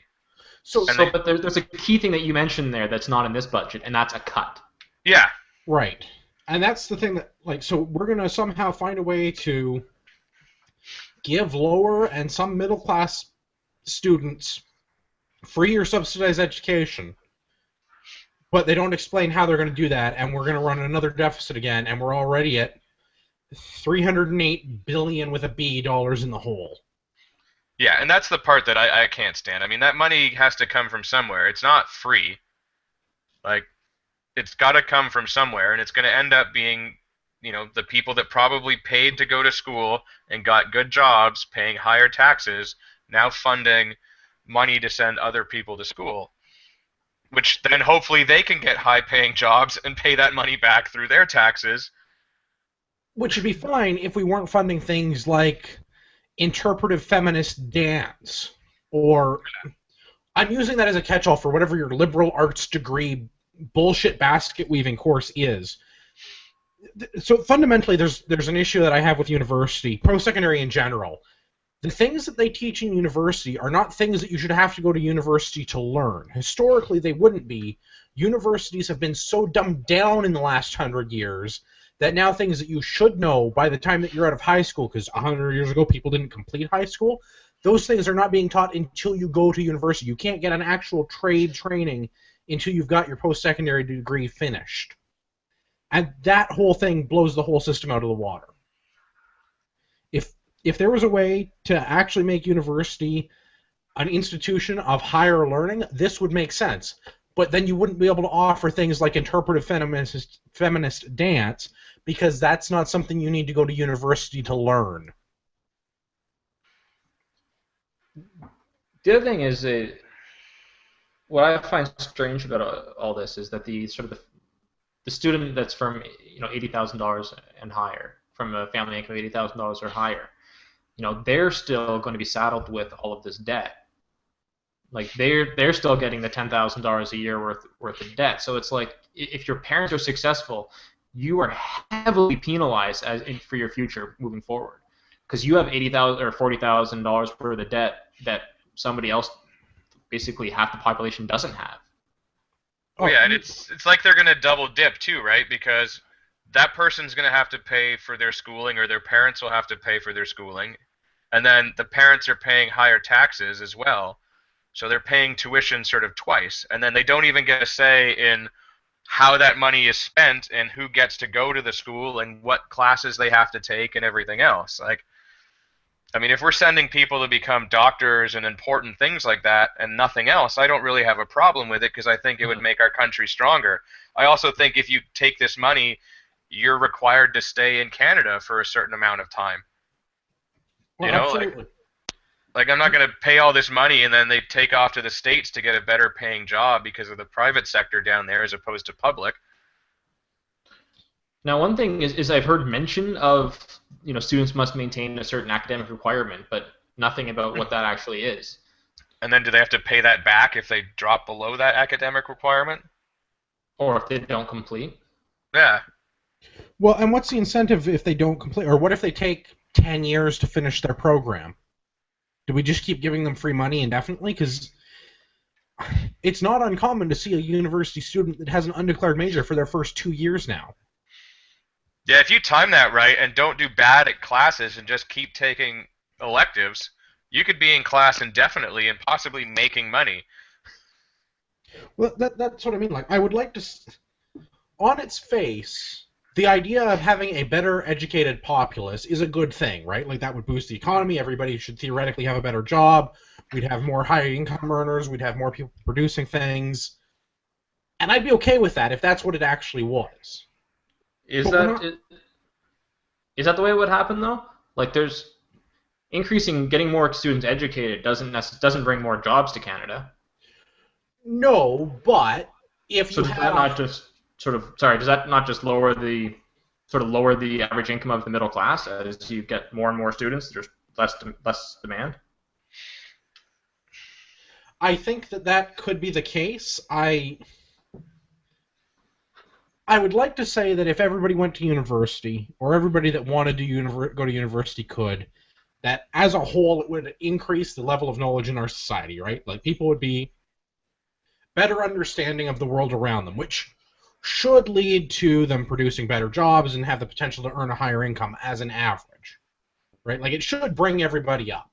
But there's a key thing that you mentioned there that's not in this budget, and that's a cut. Yeah. Right. And that's the thing that, like, so we're going to somehow find a way to give lower and some middle-class students free or subsidized education, but they don't explain how they're going to do that, and we're going to run another deficit again, and we're already at $308 billion with a B dollars in the hole. Yeah, and that's the part that I can't stand. I mean, that money has to come from somewhere. It's not free. Like, it's got to come from somewhere, and it's going to end up being, you know, the people that probably paid to go to school and got good jobs, paying higher taxes, now funding money to send other people to school, which then hopefully they can get high-paying jobs and pay that money back through their taxes. Which would be fine if we weren't funding things like interpretive feminist dance, or I'm using that as a catch-all for whatever your liberal arts degree bullshit basket weaving course is. So fundamentally, there's an issue that I have with university, post-secondary in general. The things that they teach in university are not things that you should have to go to university to learn. Historically, they wouldn't be. Universities have been so dumbed down in the last 100 years that now things that you should know by the time that you're out of high school, because 100 years ago people didn't complete high school, those things are not being taught until you go to university. You can't get an actual trade training until you've got your post-secondary degree finished. And that whole thing blows the whole system out of the water. If there was a way to actually make university an institution of higher learning, this would make sense. But then you wouldn't be able to offer things like interpretive feminist dance, because that's not something you need to go to university to learn. The other thing is, what I find strange about all this is that the student that's from $80,000 and higher, from a family income of $80,000 or higher, they're still going to be saddled with all of this debt. Like they're still getting the $10,000 a year worth of debt. So it's like, if your parents are successful, you are heavily penalized for your future moving forward, because you have $80,000 or $40,000 worth of debt that somebody else, basically half the population, doesn't have. Oh yeah, and it's like they're gonna double dip too, right? Because that person's gonna have to pay for their schooling, or their parents will have to pay for their schooling, and then the parents are paying higher taxes as well, so they're paying tuition sort of twice, and then they don't even get a say in how that money is spent and who gets to go to the school and what classes they have to take and everything else. Like, I mean, if we're sending people to become doctors and important things like that and nothing else, I don't really have a problem with it, because I think it would make our country stronger. I also think if you take this money, you're required to stay in Canada for a certain amount of time. Well, You know, absolutely. like I'm not going to pay all this money and then they take off to the States to get a better paying job because of the private sector down there as opposed to public. Now, one thing is I've heard mention of, students must maintain a certain academic requirement, but nothing about what that actually is. And then do they have to pay that back if they drop below that academic requirement? Or if they don't complete. Yeah. Well, and what's the incentive if they don't complete, or what if they take 10 years to finish their program? Do we just keep giving them free money indefinitely? Because it's not uncommon to see a university student that has an undeclared major for their first 2 years now. Yeah, if you time that right and don't do bad at classes and just keep taking electives, you could be in class indefinitely and possibly making money. Well, that's what I mean. Like, I would like to, on its face, the idea of having a better educated populace is a good thing, right? Like, that would boost the economy. Everybody should theoretically have a better job. We'd have more higher income earners. We'd have more people producing things. And I'd be okay with that if that's what it actually was. Is that the way it would happen, though? Like, there's getting more students educated doesn't bring more jobs to Canada. No, but if you does that not just does that not just lower the average income of the middle class as you get more and more students? There's less demand. I think that could be the case. I would like to say that if everybody went to university, or everybody that wanted to go to university could, that as a whole it would increase the level of knowledge in our society, right? Like, people would be better understanding of the world around them, which should lead to them producing better jobs and have the potential to earn a higher income as an average, right? Like, it should bring everybody up.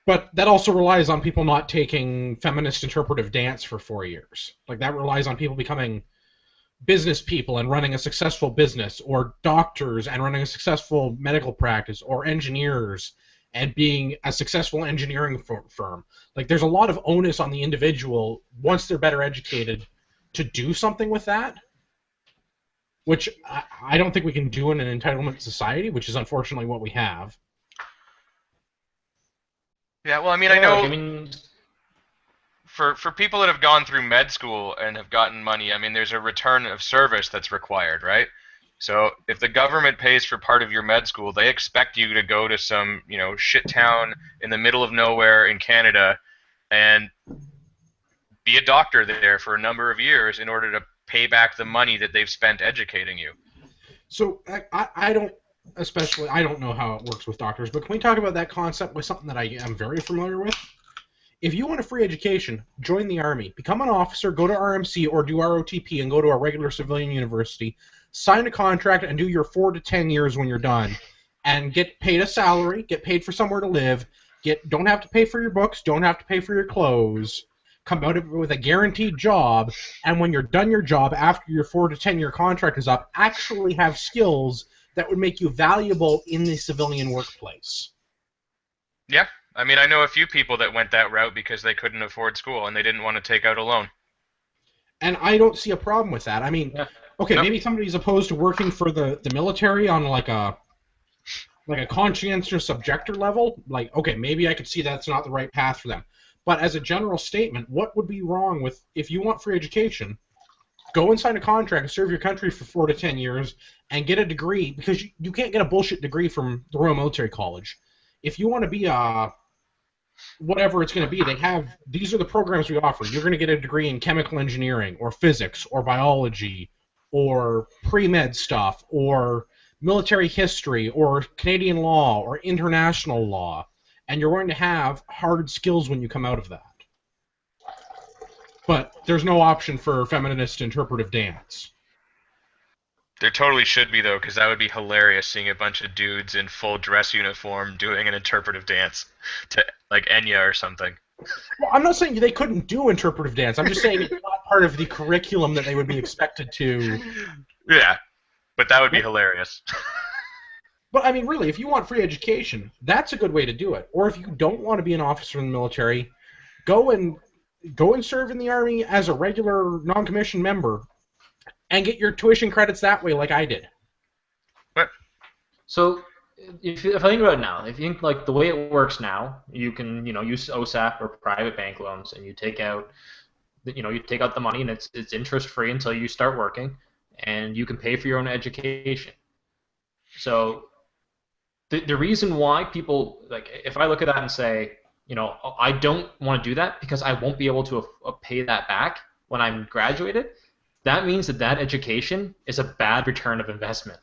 But that also relies on people not taking feminist interpretive dance for 4 years. Like, that relies on people becoming business people and running a successful business, or doctors and running a successful medical practice, or engineers and being a successful engineering firm. Like, there's a lot of onus on the individual, once they're better educated, to do something with that, which I don't think we can do in an entitlement society, which is unfortunately what we have. Yeah, well, I mean, I know for people that have gone through med school and have gotten money, I mean, there's a return of service that's required, right? So if the government pays for part of your med school, they expect you to go to some, shit town in the middle of nowhere in Canada and be a doctor there for a number of years in order to pay back the money that they've spent educating you. So I don't especially, I don't know how it works with doctors, but can we talk about that concept with something that I am very familiar with? If you want a free education, join the Army. Become an officer, go to RMC or do ROTP and go to a regular civilian university. Sign a contract and do your 4 to 10 years when you're done. And get paid a salary, get paid for somewhere to live, don't have to pay for your books, don't have to pay for your clothes. Come out of it with a guaranteed job, and when you're done your job after your 4 to 10 year contract is up, actually have skills that would make you valuable in the civilian workplace. Yeah. I mean, I know a few people that went that route because they couldn't afford school and they didn't want to take out a loan. And I don't see a problem with that. I mean, okay, Nope. maybe somebody's opposed to working for the military on like a conscientious objector level. Like, okay, maybe I could see that's not the right path for them. But as a general statement, what would be wrong with, if you want free education, go and sign a contract and serve your country for 4 to 10 years and get a degree, because you can't get a bullshit degree from the Royal Military College. If you want to be a whatever it's going to be, these are the programs we offer. You're going to get a degree in chemical engineering or physics or biology or pre-med stuff or military history or Canadian law or international law, and you're going to have hard skills when you come out of that. But there's no option for feminist interpretive dance. There totally should be, though, because that would be hilarious seeing a bunch of dudes in full dress uniform doing an interpretive dance to, like, Enya or something. Well, I'm not saying they couldn't do interpretive dance. I'm just saying it's not part of the curriculum that they would be expected to. Yeah, but that would be hilarious. But, I mean, really, if you want free education, that's a good way to do it. Or if you don't want to be an officer in the military, go and serve in the Army as a regular non-commissioned member and get your tuition credits that way like I did. What? So if I think about it now, if you think like the way it works now, you can use OSAP or private bank loans, and you take out the money, and it's interest free until you start working, and you can pay for your own education. So the reason why people, like, if I look at that and say, I don't want to do that because I won't be able to pay that back when I'm graduated, that means that education is a bad return of investment.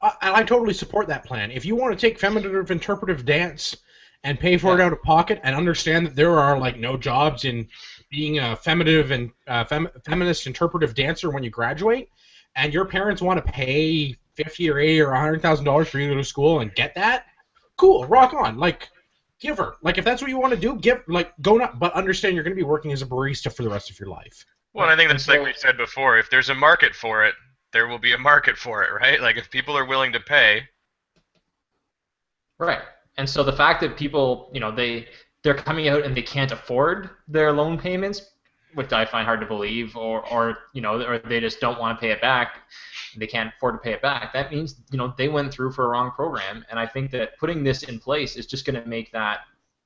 And I totally support that plan. If you want to take feminative interpretive dance and pay for it out of pocket and understand that there are like no jobs in being a feminative and feminist interpretive dancer when you graduate, and your parents want to pay $50 or $80 or $100,000 for you to go to school and get that, cool, rock on. Like, give her. Like, if that's what you want to do, go not. But understand you're going to be working as a barista for the rest of your life. Well, I think that's like we said before. If there's a market for it, there will be a market for it, right? Like, if people are willing to pay. Right. And so the fact that people, they're coming out and they can't afford their loan payments, which I find hard to believe, or they just don't want to pay it back, they can't afford to pay it back, that means, they went through for a wrong program. And I think that putting this in place is just going to make that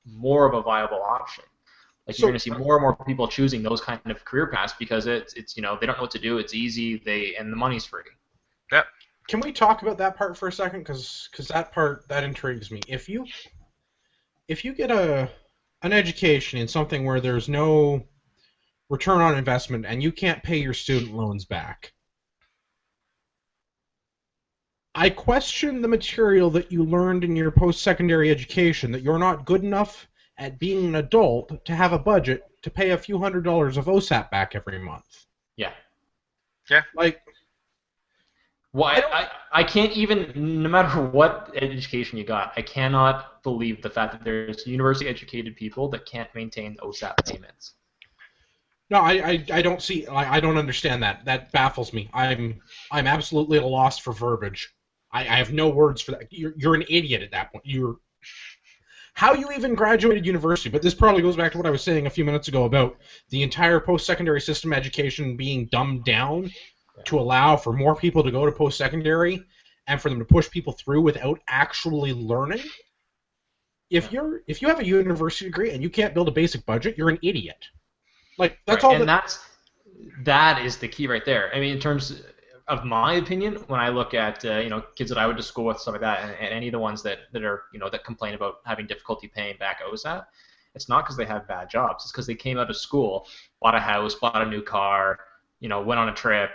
more of a viable option. Like, you're going to see more and more people choosing those kind of career paths because it's they don't know what to do, it's easy, and the money's free. Yep. Can we talk about that part for a second? Because that intrigues me. If you get an education in something where there's no return on investment and you can't pay your student loans back, I question the material that you learned in your post-secondary education, that you're not good enough at being an adult to have a budget to pay a few $100s of OSAP back every month. Yeah. Yeah. Like, well, I can't even, no matter what education you got, I cannot believe the fact that there's university-educated people that can't maintain OSAP payments. No, I don't see. I don't understand that. That baffles me. I'm absolutely at a loss for verbiage. I have no words for that. You're an idiot at that point. How you even graduated university, but this probably goes back to what I was saying a few minutes ago about the entire post-secondary system education being dumbed down to allow for more people to go to post-secondary and for them to push people through without actually learning. If you have a university degree and you can't build a basic budget, you're an idiot. Like, that's all. And that is the key right there. I mean, in terms of my opinion, when I look at kids that I went to school with, stuff like that, and any of the ones that are that complain about having difficulty paying back OSAP, it's not because they have bad jobs. It's because they came out of school, bought a house, bought a new car, went on a trip.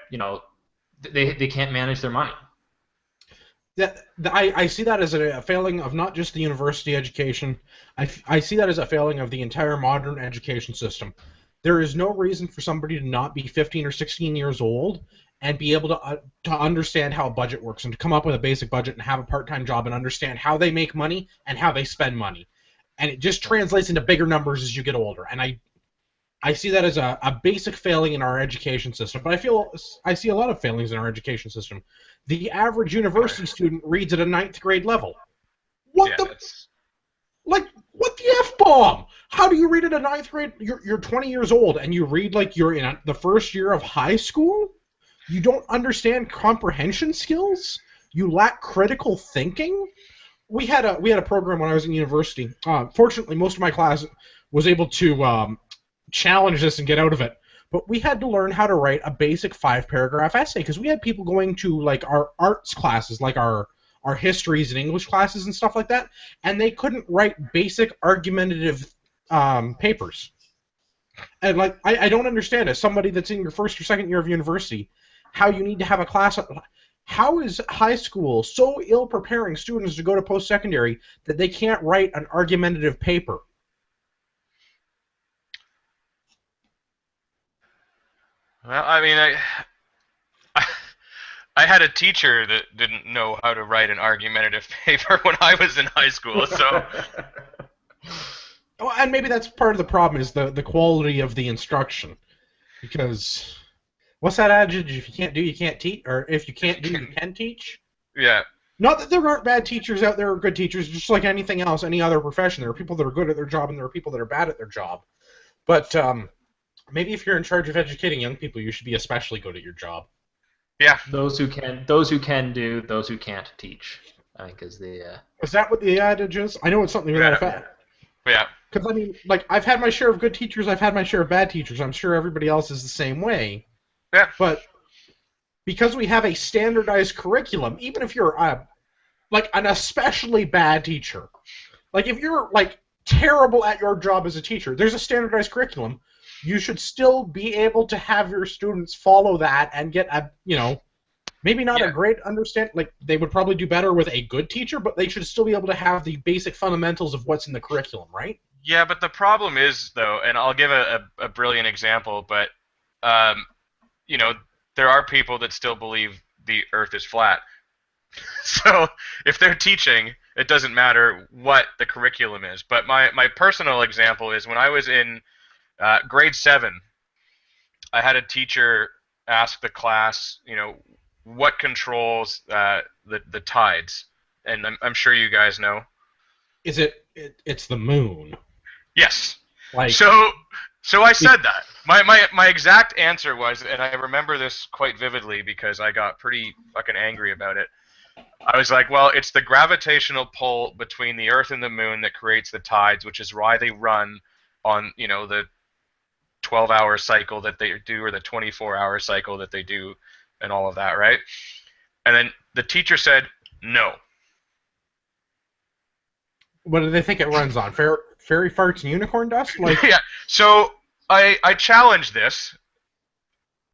They can't manage their money. I see that as a failing of not just the university education. I see that as a failing of the entire modern education system. There is no reason for somebody to not be 15 or 16 years old and be able to understand how a budget works and to come up with a basic budget and have a part-time job and understand how they make money and how they spend money. And it just translates into bigger numbers as you get older. And I see that as a basic failing in our education system. But I see a lot of failings in our education system. The average university student reads at a 9th grade level. What the F-bomb? How do you read at a 9th grade? You're 20 years old and you read like you're in the first year of high school? You don't understand comprehension skills? You lack critical thinking? We had a program when I was in university. Fortunately, most of my class was able to challenge this and get out of it. But we had to learn how to write a basic 5-paragraph essay because we had people going to like our arts classes, like our histories and English classes and stuff like that, and they couldn't write basic argumentative papers. And like I don't understand, as somebody that's in your first or second year of university, how you need to have a class. How is high school so ill preparing students to go to post-secondary that they can't write an argumentative paper? Well, I mean, I had a teacher that didn't know how to write an argumentative paper when I was in high school, so... Well, and maybe that's part of the problem, is the quality of the instruction. Because, what's that adage? If you can't do, you can't teach? Or if you can't do, you can teach? Yeah. Not that there aren't bad teachers out there or good teachers, just like anything else, any other profession. There are people that are good at their job and there are people that are bad at their job. But, maybe if you're in charge of educating young people, you should be especially good at your job. Yeah. Those who can do, those who can't teach, I think is the... Is that what the adage is? I know it's something to that effect. Yeah. Because, I mean, like, I've had my share of good teachers, I've had my share of bad teachers. I'm sure everybody else is the same way. Yeah. But because we have a standardized curriculum, even if you're, like, an especially bad teacher, like, if you're, like, terrible at your job as a teacher, there's a standardized curriculum. You should still be able to have your students follow that and get a, maybe not a great understand. Like, they would probably do better with a good teacher, but they should still be able to have the basic fundamentals of what's in the curriculum, right? Yeah, but the problem is, though, and I'll give a brilliant example, but, there are people that still believe the Earth is flat. So if they're teaching, it doesn't matter what the curriculum is. But my personal example is when I was in grade 7, I had a teacher ask the class, what controls the tides, and I'm sure you guys know. Is it's the moon? Yes. Like, so I said that. My exact answer was, and I remember this quite vividly because I got pretty fucking angry about it. I was like, well, it's the gravitational pull between the Earth and the moon that creates the tides, which is why they run on, the 12-hour cycle that they do or the 24-hour cycle that they do and all of that, right? And then the teacher said, no. What do they think it runs on? Fairy farts and unicorn dust? Like, yeah. So I challenged this,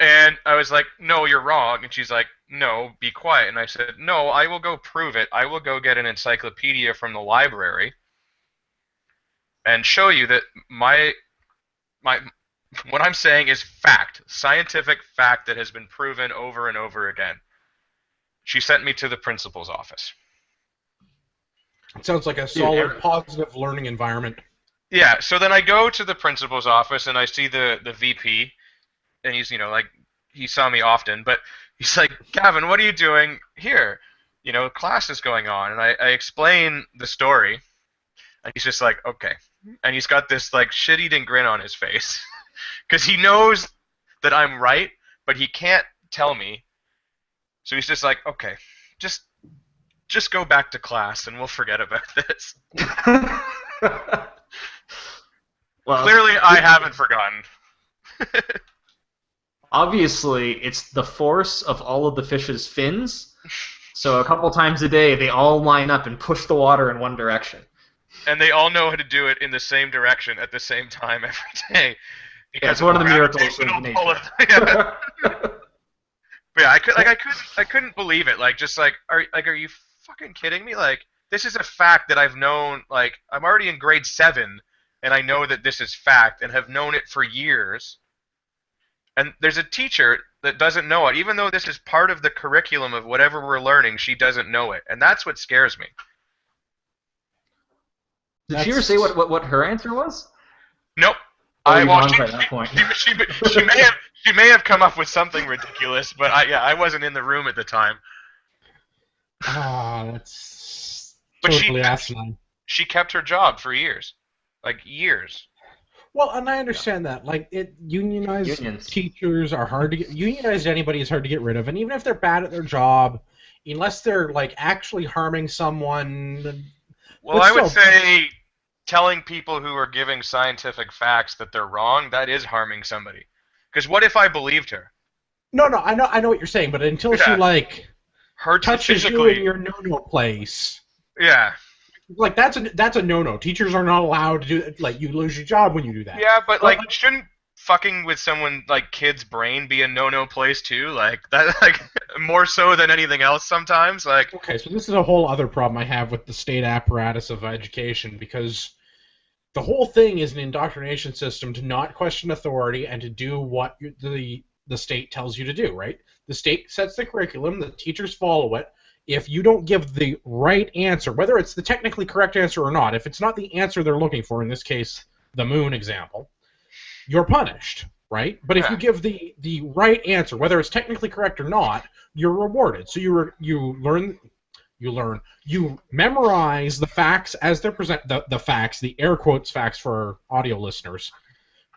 and I was like, no, you're wrong. And she's like, no, be quiet. And I said, no, I will go prove it. I will go get an encyclopedia from the library and show you that what I'm saying is fact, scientific fact that has been proven over and over again. She sent me to the principal's office. It sounds like a solid, positive learning environment. Yeah, so then I go to the principal's office and I see the VP, and he's, he saw me often, but he's like, Gavin, what are you doing here? Class is going on. And I explain the story, and he's just like, okay. And he's got this, like, shit-eating grin on his face. Because he knows that I'm right, but he can't tell me. So he's just like, okay, just go back to class and we'll forget about this. Well, clearly I haven't forgotten. Obviously, it's the force of all of the fish's fins. So a couple times a day, they all line up and push the water in one direction. And they all know how to do it in the same direction at the same time every day. That's one of the miracles of nature. But Yeah, I couldn't believe it. Like, just like, are you fucking kidding me? Like, this is a fact that I've known. Like, I'm already in grade 7, and I know that this is fact, and have known it for years. And there's a teacher that doesn't know it, even though this is part of the curriculum of whatever we're learning. She doesn't know it, and that's what scares me. Did she ever say what her answer was? Nope. Or were you gone by that point? She may have come up with something ridiculous, but I wasn't in the room at the time. That's But totally asinine. she kept her job for years, like years. Well, and I understand that. Like, unionized teachers are hard to get. Unionized anybody is hard to get rid of, and even if they're bad at their job, unless they're like actually harming someone. Well, I would say telling people who are giving scientific facts that they're wrong, that is harming somebody. Because what if I believed her? No, I know what you're saying, but until she like touches you in your no-no place. Yeah. Like that's a no-no. Teachers are not allowed to do like you lose your job when you do that. Yeah, but like shouldn't fucking with someone like kid's brain be a no-no place too? Like that, like more so than anything else sometimes. Like okay, so this is a whole other problem I have with the state apparatus of education because the whole thing is an indoctrination system to not question authority and to do what the state tells you to do. Right? The state sets the curriculum. The teachers follow it. If you don't give the right answer, whether it's the technically correct answer or not, if it's not the answer they're looking for, in this case, the moon example, you're punished, right? But if you give the right answer, whether it's technically correct or not, you're rewarded. So you memorize the facts as they're the facts, the air quotes facts for our audio listeners.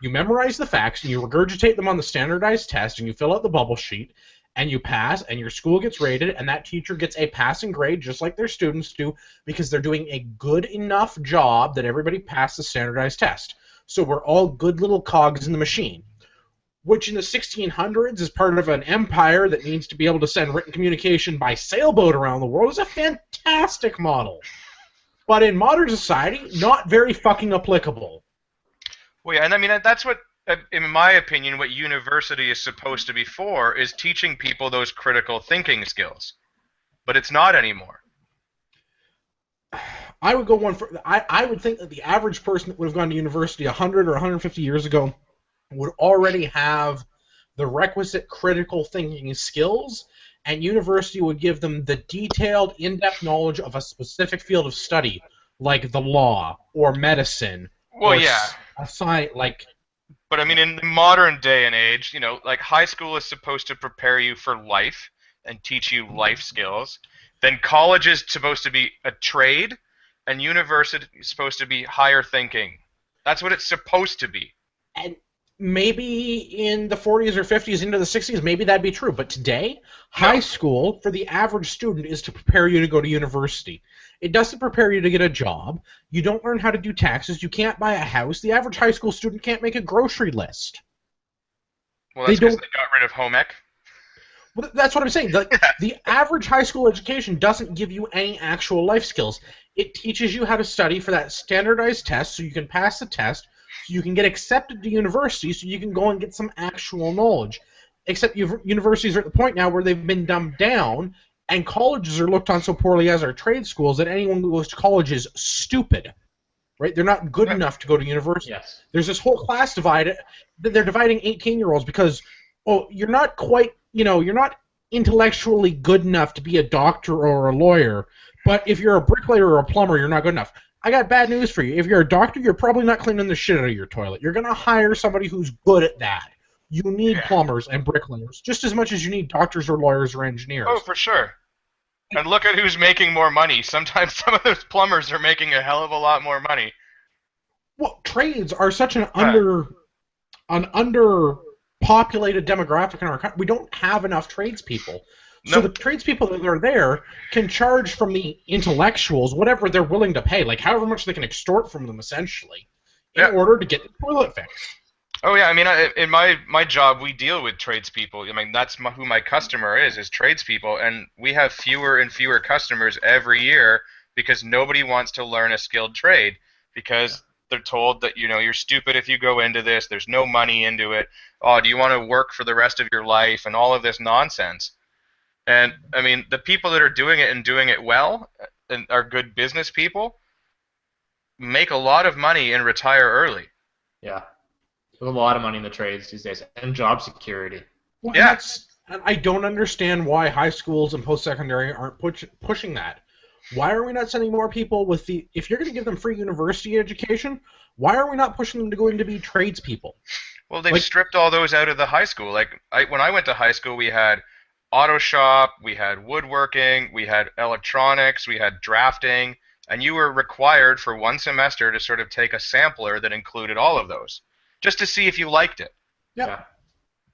You memorize the facts and you regurgitate them on the standardized test and you fill out the bubble sheet. And you pass, and your school gets rated, and that teacher gets a passing grade just like their students do because they're doing a good enough job that everybody passed the standardized test. So we're all good little cogs in the machine, which in the 1600s is part of an empire that needs to be able to send written communication by sailboat around the world is a fantastic model. But in modern society, not very fucking applicable. Well, yeah, and I mean, that's what... in my opinion, what university is supposed to be for is teaching people those critical thinking skills. But it's not anymore. I would go one for... I would think that the average person that would have gone to university 100 or 150 years ago would already have the requisite critical thinking skills, and university would give them the detailed, in-depth knowledge of a specific field of study, like the law, or medicine, or a science, like... But I mean, in the modern day and age, you know, like high school is supposed to prepare you for life and teach you life skills. Then college is supposed to be a trade, and university is supposed to be higher thinking. That's what it's supposed to be. And maybe in the 40s or 50s into the 60s, maybe that'd be true. But today, high school for the average student is to prepare you to go to university. It doesn't prepare you to get a job. You don't learn how to do taxes. You can't buy a house. The average high school student can't make a grocery list. Well, that's because they got rid of home ec. Well, that's what I'm saying. The average high school education doesn't give you any actual life skills. It teaches you how to study for that standardized test so you can pass the test, so you can get accepted to university, so you can go and get some actual knowledge. Except universities are at the point now where they've been dumbed down, and colleges are looked on so poorly as our trade schools that anyone who goes to college is stupid, right? They're not good enough to go to university. Yes. There's this whole class divide. They're dividing 18-year-olds because, you're not quite, you're not intellectually good enough to be a doctor or a lawyer, but if you're a bricklayer or a plumber, you're not good enough. I got bad news for you. If you're a doctor, you're probably not cleaning the shit out of your toilet. You're going to hire somebody who's good at that. You need plumbers and bricklayers just as much as you need doctors or lawyers or engineers. Oh, for sure. And look at who's making more money. Sometimes some of those plumbers are making a hell of a lot more money. Well, trades are such an underpopulated demographic in our country. We don't have enough tradespeople. So the tradespeople that are there can charge from the intellectuals whatever they're willing to pay, like however much they can extort from them, essentially, in order to get the toilet fixed. Oh yeah, I mean, in my job, we deal with tradespeople. I mean, that's who my customer is tradespeople, and we have fewer and fewer customers every year because nobody wants to learn a skilled trade because they're told that you're stupid if you go into this. There's no money into it. Oh, do you want to work for the rest of your life and all of this nonsense? And I mean, the people that are doing it and doing it well and are good business people make a lot of money and retire early. Yeah. There's a lot of money in the trades these days, and job security. Well, Yeah. and I don't understand why high schools and post-secondary aren't pushing that. Why are we not sending more people with if you're going to give them free university education, why are we not pushing them to go in to be tradespeople? Well, they've stripped all those out of the high school. Like when I went to high school, we had auto shop, we had woodworking, we had electronics, we had drafting, and you were required for one semester to sort of take a sampler that included all of those, just to see if you liked it. Yep. Yeah.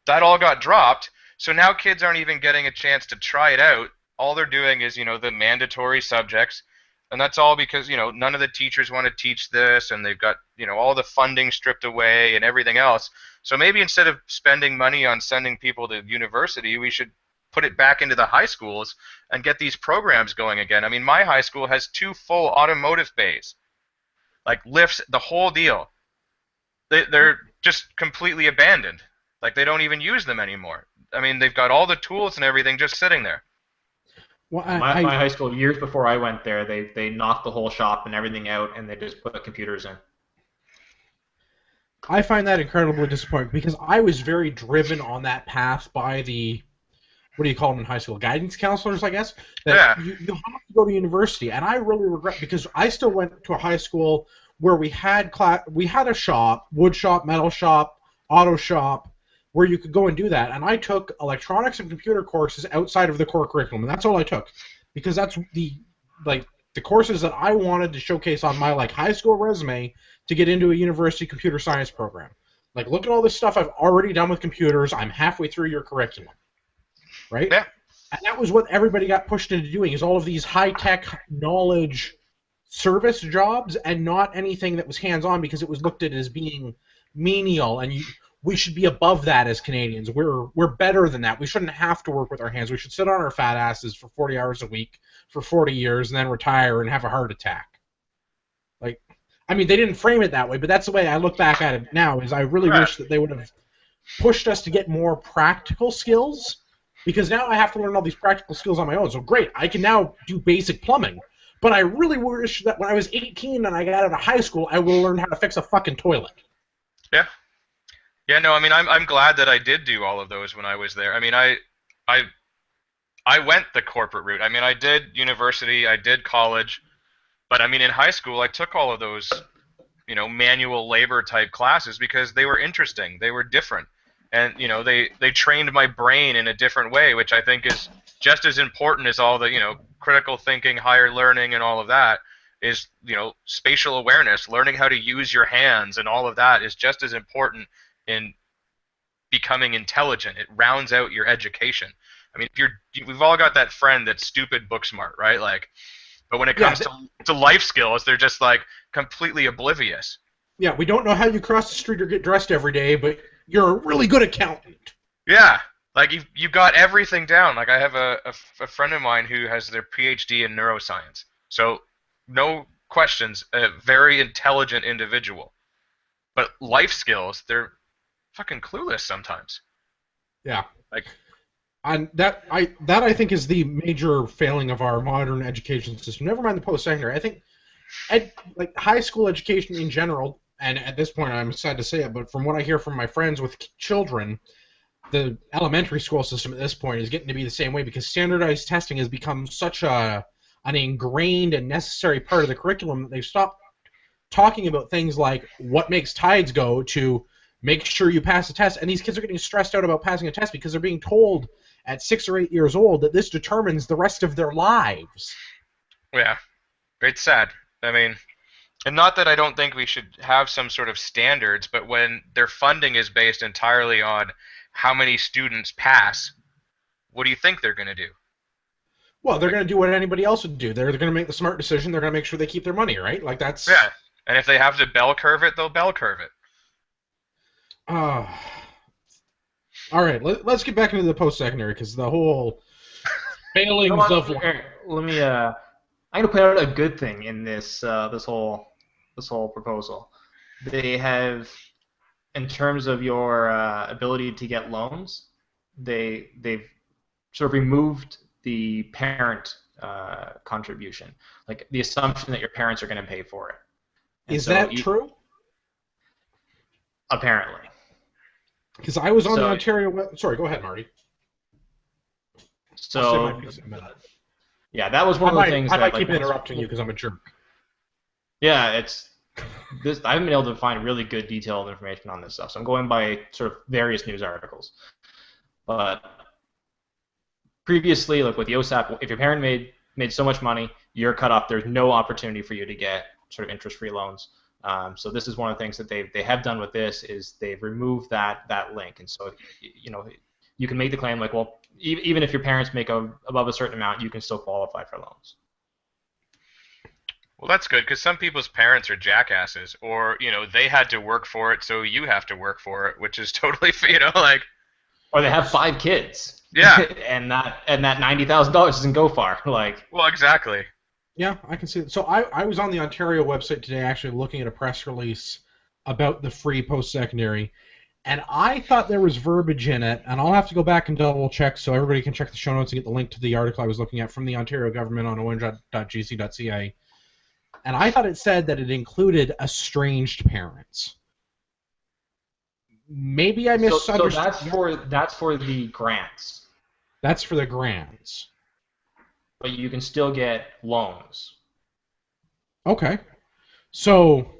That all got dropped, so now kids aren't even getting a chance to try it out. All they're doing is, the mandatory subjects, and that's all because, none of the teachers want to teach this, and they've got, all the funding stripped away and everything else. So maybe instead of spending money on sending people to university, we should put it back into the high schools and get these programs going again. I mean, my high school has 2 full automotive bays, like lifts, the whole deal. They're just completely abandoned. Like, they don't even use them anymore. I mean, they've got all the tools and everything just sitting there. Well, my high school, years before I went there, they knocked the whole shop and everything out, and they just put the computers in. I find that incredibly disappointing because I was very driven on that path by the, what do you call them in high school, guidance counselors, I guess, that you have to go to university, and I really regret, because I still went to a high school where we had a shop, wood shop, metal shop, auto shop, where you could go and do that, and I took electronics and computer courses outside of the core curriculum, and that's all I took, because that's the courses that I wanted to showcase on my high school resume to get into a university computer science program. Like, look at all this stuff I've already done with computers. I'm halfway through your curriculum, right? Yeah. And that was what everybody got pushed into doing, is all of these high-tech knowledge service jobs and not anything that was hands-on, because it was looked at as being menial, and we should be above that as Canadians. We're better than that. We shouldn't have to work with our hands. We should sit on our fat asses for 40 hours a week for 40 years and then retire and have a heart attack. I mean, they didn't frame it that way, but that's the way I look back at it now, is I really wish that they would have pushed us to get more practical skills, because now I have to learn all these practical skills on my own. So great, I can now do basic plumbing, but I really wish that when I was 18 and I got out of high school, I would have learned how to fix a fucking toilet. Yeah. Yeah, no, I mean, I'm glad that I did do all of those when I was there. I mean, I went the corporate route. I mean, I did university, I did college, but I mean, in high school, I took all of those, manual labor type classes because they were interesting, they were different, and they trained my brain in a different way, which I think is just as important as all the critical thinking, higher learning, and all of that. Is spatial awareness, learning how to use your hands, and all of that is just as important in becoming intelligent. It rounds out your education. I mean, we've all got that friend that's stupid book smart, right? But when it comes to life skills, they're just completely oblivious. Yeah, we don't know how you cross the street or get dressed every day, but you're a really good accountant. Yeah, you got everything down. I have a friend of mine who has their PhD in neuroscience. So no questions, a very intelligent individual. But life skills, they're fucking clueless sometimes. Yeah. And that I think is the major failing of our modern education system. Never mind the post-secondary. I think high school education in general, and at this point I'm sad to say it, but from what I hear from my friends with children, the elementary school system at this point is getting to be the same way, because standardized testing has become such an ingrained and necessary part of the curriculum that they've stopped talking about things like what makes tides go to make sure you pass the test. And these kids are getting stressed out about passing a test because they're being told at 6 or 8 years old that this determines the rest of their lives. Yeah, it's sad. I mean, and not that I don't think we should have some sort of standards, but when their funding is based entirely on how many students pass, what do you think they're going to do? Well, they're going to do what anybody else would do. They're going to make the smart decision. They're going to make sure they keep their money, right? That's... Yeah, and if they have to bell curve it, they'll bell curve it. All right, let's get back into the post-secondary, because the whole failings of... Let me. I'm gonna point out a good thing in this this whole proposal. They have, in terms of your ability to get loans, they've sort of removed the parent contribution, like the assumption that your parents are going to pay for it. And Is that true? Apparently. Because I was on the Ontario. Sorry, go ahead, Marty. So I'll say my piece in a minute. Yeah, that was one of the things. I might keep interrupting you because I'm a jerk. Yeah, it's this. I haven't been able to find really good detailed information on this stuff, so I'm going by sort of various news articles. But previously, like with the OSAP, if your parent made so much money, you're cut off. There's no opportunity for you to get sort of interest-free loans. So this is one of the things that they have done with this is they've removed that link, and so you can make the claim like, well, even if your parents make above a certain amount, you can still qualify for loans. Well, that's good because some people's parents are jackasses, or they had to work for it, so you have to work for it, which is totally like. Or they have 5 kids. Yeah. and that $90,000 doesn't go far. Like. Well, exactly. Yeah, I can see it. So I was on the Ontario website today actually looking at a press release about the free post-secondary, and I thought there was verbiage in it, and I'll have to go back and double-check so everybody can check the show notes and get the link to the article I was looking at from the Ontario government on orange.gc.ca. And I thought it said that it included estranged parents. Maybe I misunderstood. So that's for the grants. That's for the grants. But you can still get loans. Okay. So,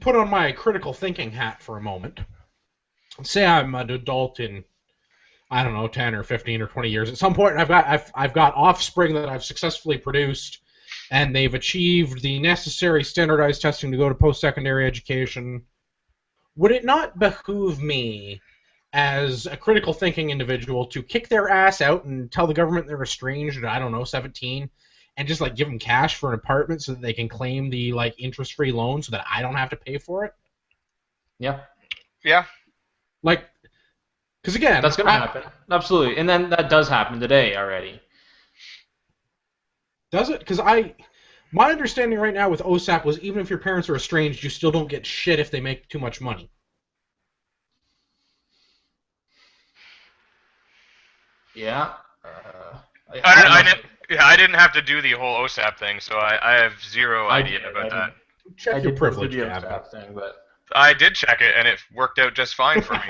put on my critical thinking hat for a moment. Say I'm an adult in, I don't know, 10 or 15 or 20 years. At some point, I've got offspring that I've successfully produced, and they've achieved the necessary standardized testing to go to post-secondary education. Would it not behoove me, as a critical thinking individual, to kick their ass out and tell the government they're estranged at, I don't know, 17, and just give them cash for an apartment so that they can claim the interest-free loan so that I don't have to pay for it? Yeah. Yeah. Because again, that's going to happen. Absolutely, and then that does happen today already. Does it? Because my understanding right now with OSAP was even if your parents are estranged, you still don't get shit if they make too much money. Yeah. I didn't have to do the whole OSAP thing, so I have zero idea about that. Check your privilege, Gavin. I did check it, and it worked out just fine for me.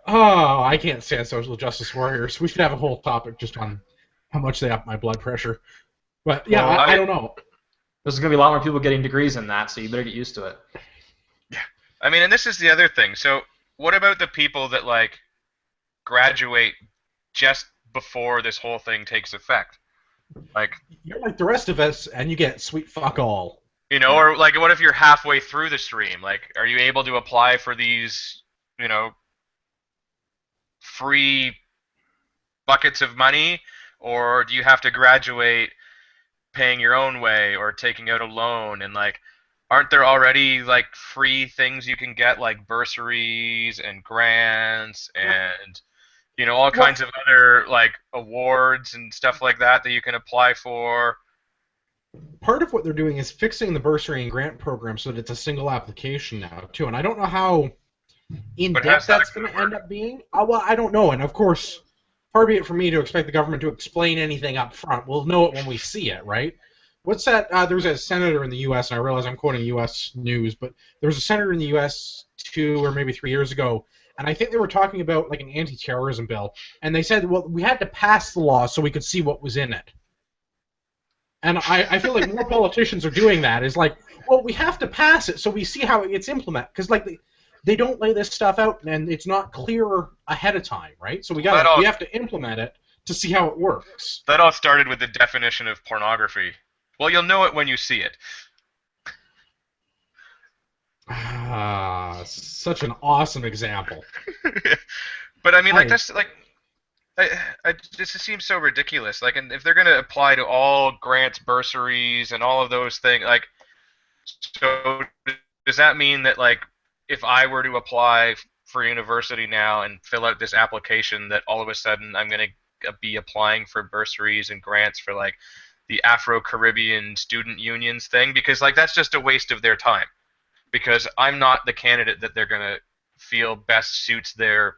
Oh, I can't stand social justice warriors. We should have a whole topic just on how much they up my blood pressure. But yeah, I don't know. There's going to be a lot more people getting degrees in that, so you better get used to it. Yeah. I mean, and this is the other thing. So what about the people that graduate just before this whole thing takes effect? You're like the rest of us, and you get sweet fuck all. Or what if you're halfway through the stream? Are you able to apply for these, free buckets of money, or do you have to graduate paying your own way or taking out a loan? And aren't there already free things you can get bursaries and grants and all kinds of other awards and stuff like that you can apply for? Part of what they're doing is fixing the bursary and grant program so that it's a single application now too, and I don't know how in-depth that's going to end up being. Well, I don't know, and of course, far be it from me to expect the government to explain anything up front. We'll know it when we see it, right? What's that? There's a senator in the U.S., and I realize I'm quoting U.S. news, but there was a senator in the U.S. 2 or maybe 3 years ago, and I think they were talking about an anti-terrorism bill, and they said, well, we had to pass the law so we could see what was in it. And I feel like more politicians are doing that. Is well, we have to pass it so we see how it gets implemented. Because they don't lay this stuff out, and it's not clear ahead of time, right? So we have to implement it to see how it works. That all started with the definition of pornography. Well, you'll know it when you see it. Such an awesome example. But I mean, that's it just seems so ridiculous. And if they're going to apply to all grants, bursaries, and all of those things, so does that mean that if I were to apply for university now and fill out this application, that all of a sudden I'm going to be applying for bursaries and grants for the Afro-Caribbean Student Unions thing? Because that's just a waste of their time. Because I'm not the candidate that they're going to feel best suits their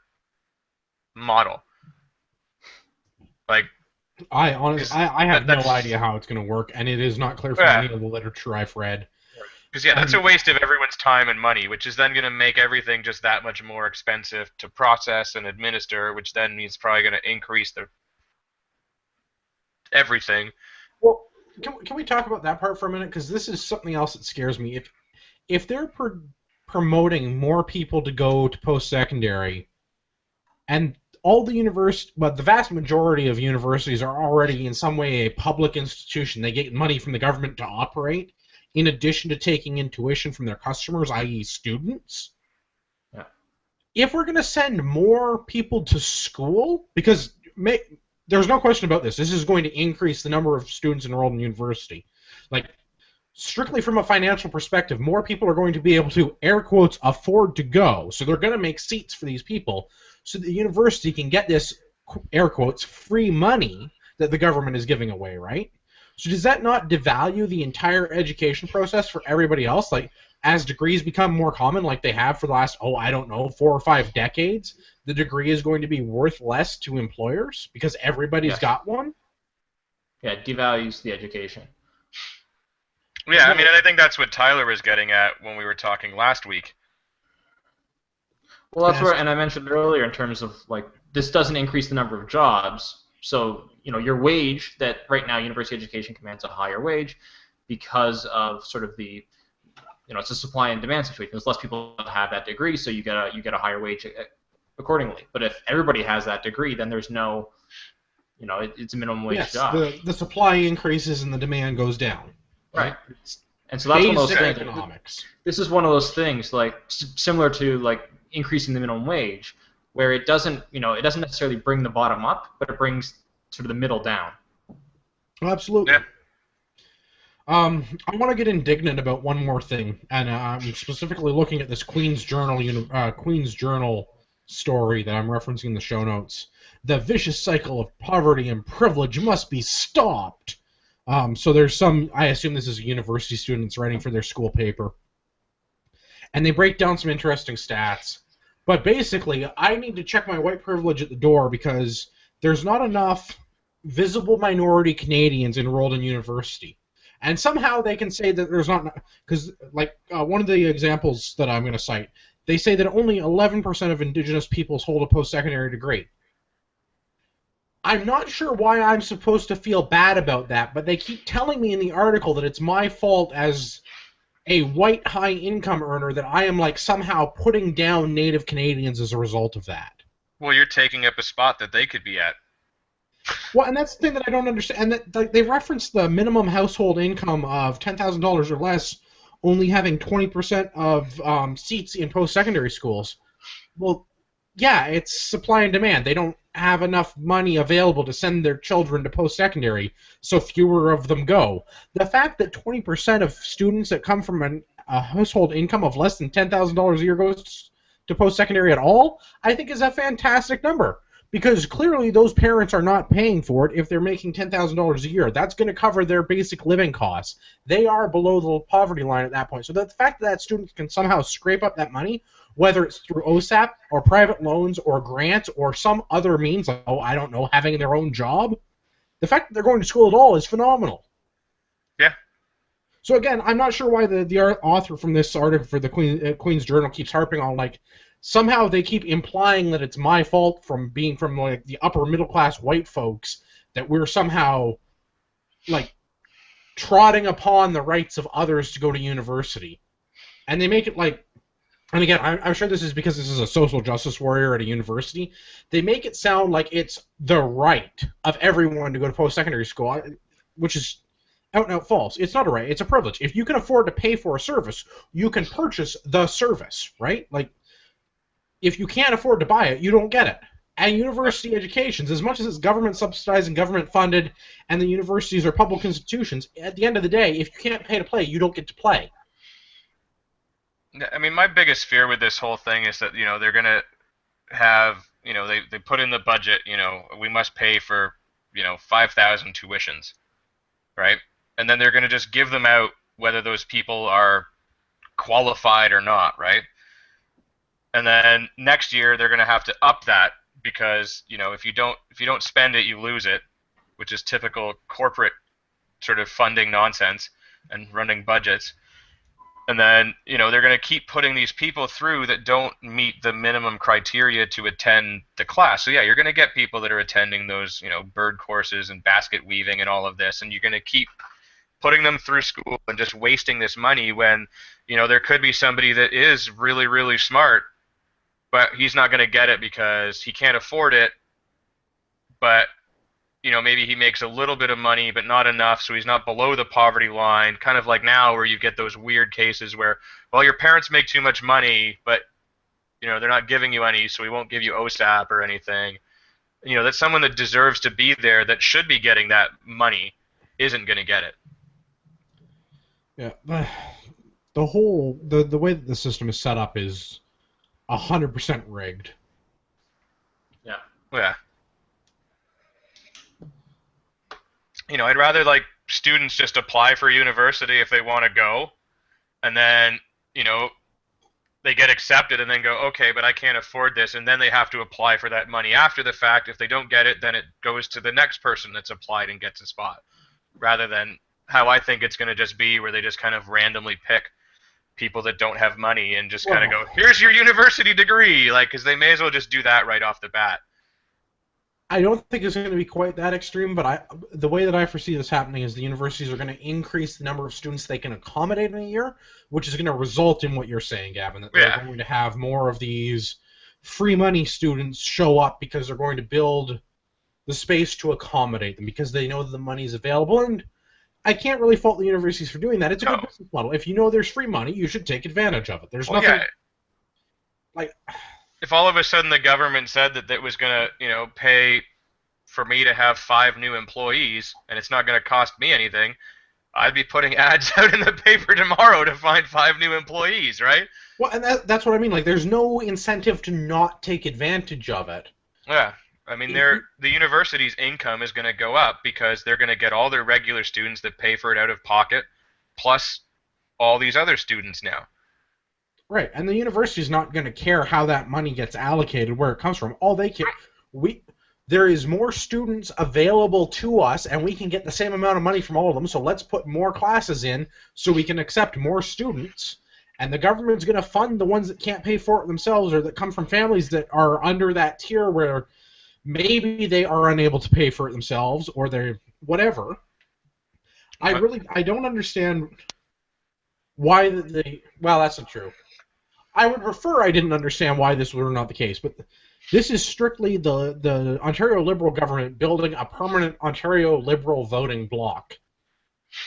model. Like, I honestly, 'cause I have no that's idea how it's going to work, and it is not clear from yeah. any of the literature I've read. Because yeah, that's a And waste of everyone's time and money, which is then going to make everything just that much more expensive to process and administer, which then means probably going to increase the everything. well, can we talk about that part for a minute? Because this is something else that scares me. If they're promoting more people to go to post secondary, and all the but the vast majority of universities are already in some way a public institution. They get money from the government to operate, in addition to taking in tuition from their customers, i.e., students. Yeah. If we're going to send more people to school, because there's no question about this, this is going to increase the number of students enrolled in university. Like, strictly from a financial perspective, more people are going to be able to, air quotes, afford to go. So they're going to make seats for these people so the university can get this, air quotes, free money that the government is giving away, right? So does that not devalue the entire education process for everybody else? Like, as degrees become more common, like they have for the last, 4 or 5 decades, the degree is going to be worth less to employers because everybody's Yes. got one? Yeah, it devalues the education. Yeah, I mean, and I think that's what Tyler was getting at when we were talking last week. Well, that's where, and I mentioned earlier in terms of like this doesn't increase the number of jobs. So your wage that right now university education commands a higher wage because of sort of the it's a supply and demand situation. There's less people that have that degree, so you get a higher wage accordingly. But if everybody has that degree, then there's no it's a minimum wage job. The supply increases and the demand goes down. Right. And so that's one of those things. Economics. This is one of those things like similar to like increasing the minimum wage, where it doesn't necessarily bring the bottom up, but it brings sort of the middle down. Absolutely. Yeah. I want to get indignant about one more thing, and I'm specifically looking at this Queen's Journal story that I'm referencing in the show notes. The vicious cycle of poverty and privilege must be stopped. So there's I assume this is a university students writing for their school paper, and they break down some interesting stats. But basically, I need to check my white privilege at the door because there's not enough visible minority Canadians enrolled in university. And somehow they can say that there's not, because one of the examples that I'm going to cite, they say that only 11% of Indigenous peoples hold a post-secondary degree. I'm not sure why I'm supposed to feel bad about that, but they keep telling me in the article that it's my fault as a white high-income earner that I am somehow putting down Native Canadians as a result of that. Well, you're taking up a spot that they could be at. Well, and that's the thing that I don't understand. And that they reference the minimum household income of $10,000 or less only having 20% of seats in post-secondary schools. Well, yeah, it's supply and demand. They don't have enough money available to send their children to post-secondary, so fewer of them go. The fact that 20% of students that come from a household income of less than $10,000 a year goes to post-secondary at all, I think is a fantastic number. Because clearly those parents are not paying for it if they're making $10,000 a year. That's going to cover their basic living costs. They are below the poverty line at that point. So the fact that student can somehow scrape up that money, whether it's through OSAP or private loans or grants or some other means, having their own job, the fact that they're going to school at all is phenomenal. Yeah. So again, I'm not sure why the author from this article for the Queen's Journal keeps harping on somehow they keep implying that it's my fault from being from the upper middle class white folks that we're somehow trotting upon the rights of others to go to university. And they make it and again, I'm sure this is because this is a social justice warrior at a university, they make it sound like it's the right of everyone to go to post-secondary school, which is out and out false. It's not a right, it's a privilege. If you can afford to pay for a service, you can purchase the service, right? If you can't afford to buy it, you don't get it. And university educations, as much as it's government subsidized and government funded, and the universities are public institutions, at the end of the day, if you can't pay to play, you don't get to play. I mean, my biggest fear with this whole thing is that, they're going to have, they put in the budget, we must pay for, 5,000 tuitions, right? And then they're going to just give them out whether those people are qualified or not, right? And then next year they're going to have to up that because if you don't spend it, you lose it, which is typical corporate sort of funding nonsense and running budgets. And then, they're going to keep putting these people through that don't meet the minimum criteria to attend the class. So yeah, you're going to get people that are attending those, bird courses and basket weaving and all of this, and you're going to keep putting them through school and just wasting this money when, there could be somebody that is really, really smart, but he's not going to get it because he can't afford it, but maybe he makes a little bit of money, but not enough, so he's not below the poverty line. Kind of like now, where you get those weird cases where, well, your parents make too much money, but they're not giving you any, so we won't give you OSAP or anything. That's someone that deserves to be there, that should be getting that money, isn't going to get it. Yeah, the way that the system is set up is 100% rigged. Yeah. Yeah. I'd rather students just apply for university if they want to go, and then they get accepted and then go, okay, but I can't afford this, and then they have to apply for that money after the fact. If they don't get it, then it goes to the next person that's applied and gets a spot, rather than how I think it's going to just be, where they just kind of randomly pick people that don't have money and just kind of go, here's your university degree, because they may as well just do that right off the bat. I don't think it's going to be quite that extreme, but the way that I foresee this happening is the universities are going to increase the number of students they can accommodate in a year, which is going to result in what you're saying, Gavin, that they're going to have more of these free money students show up because they're going to build the space to accommodate them because they know that the money is available. And I can't really fault the universities for doing that. It's a good business model. If you know there's free money, you should take advantage of it. There's nothing if all of a sudden the government said that it was going to, pay for me to have 5 new employees and it's not going to cost me anything, I'd be putting ads out in the paper tomorrow to find 5 new employees, right? Well, and that's what I mean. There's no incentive to not take advantage of it. Yeah. I mean, the university's income is going to go up because they're going to get all their regular students that pay for it out of pocket, plus all these other students now. Right, and the university is not going to care how that money gets allocated, where it comes from. All they care, there is more students available to us, and we can get the same amount of money from all of them. So let's put more classes in, so we can accept more students. And the government's going to fund the ones that can't pay for it themselves, or that come from families that are under that tier where maybe they are unable to pay for it themselves, or they're whatever. I don't understand why well, that's not true. I would prefer I didn't understand why this were not the case, but this is strictly the Ontario Liberal government building a permanent Ontario Liberal voting bloc.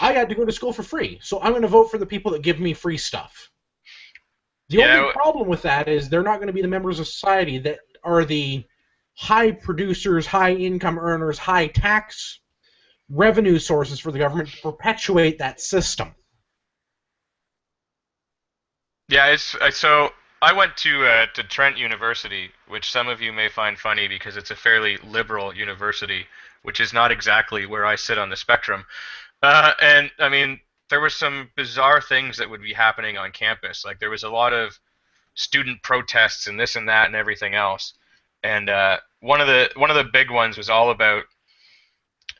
I had to go to school for free, so I'm going to vote for the people that give me free stuff. The only problem with that is they're not going to be the members of society that are the high producers, high income earners, high tax revenue sources for the government to perpetuate that system. Yeah, so I went to Trent University, which some of you may find funny because it's a fairly liberal university, which is not exactly where I sit on the spectrum. And I mean, there were some bizarre things that would be happening on campus. There was a lot of student protests and this and that and everything else. And one of the big ones was all about,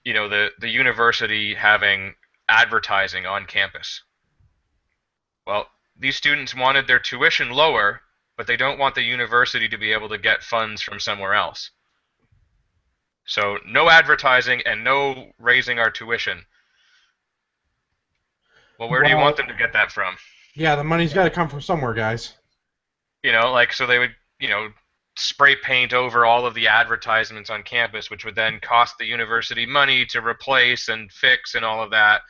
the university having advertising on campus. Well, these students wanted their tuition lower, but they don't want the university to be able to get funds from somewhere else. So no advertising and no raising our tuition. Well, where do you want them to get that from? Yeah, the money's got to come from somewhere, guys. So they would, spray paint over all of the advertisements on campus, which would then cost the university money to replace and fix and all of that,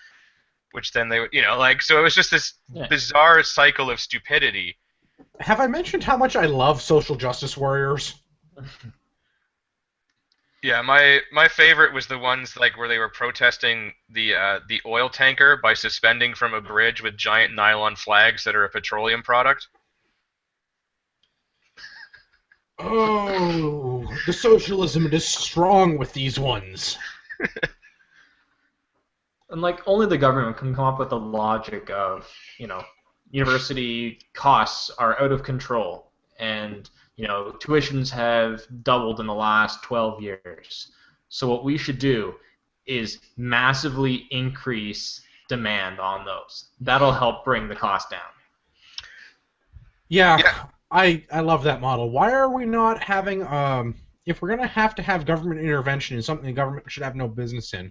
which then they would, so it was just this bizarre cycle of stupidity. Have I mentioned how much I love social justice warriors? Yeah, my favorite was the ones where they were protesting the oil tanker by suspending from a bridge with giant nylon flags that are a petroleum product. Oh, the socialism is strong with these ones. And only the government can come up with the logic of, university costs are out of control, and tuitions have doubled in the last 12 years. So what we should do is massively increase demand on those. That'll help bring the cost down. Yeah, I love that model. Why are we not having if we're gonna have to have government intervention in something the government should have no business in,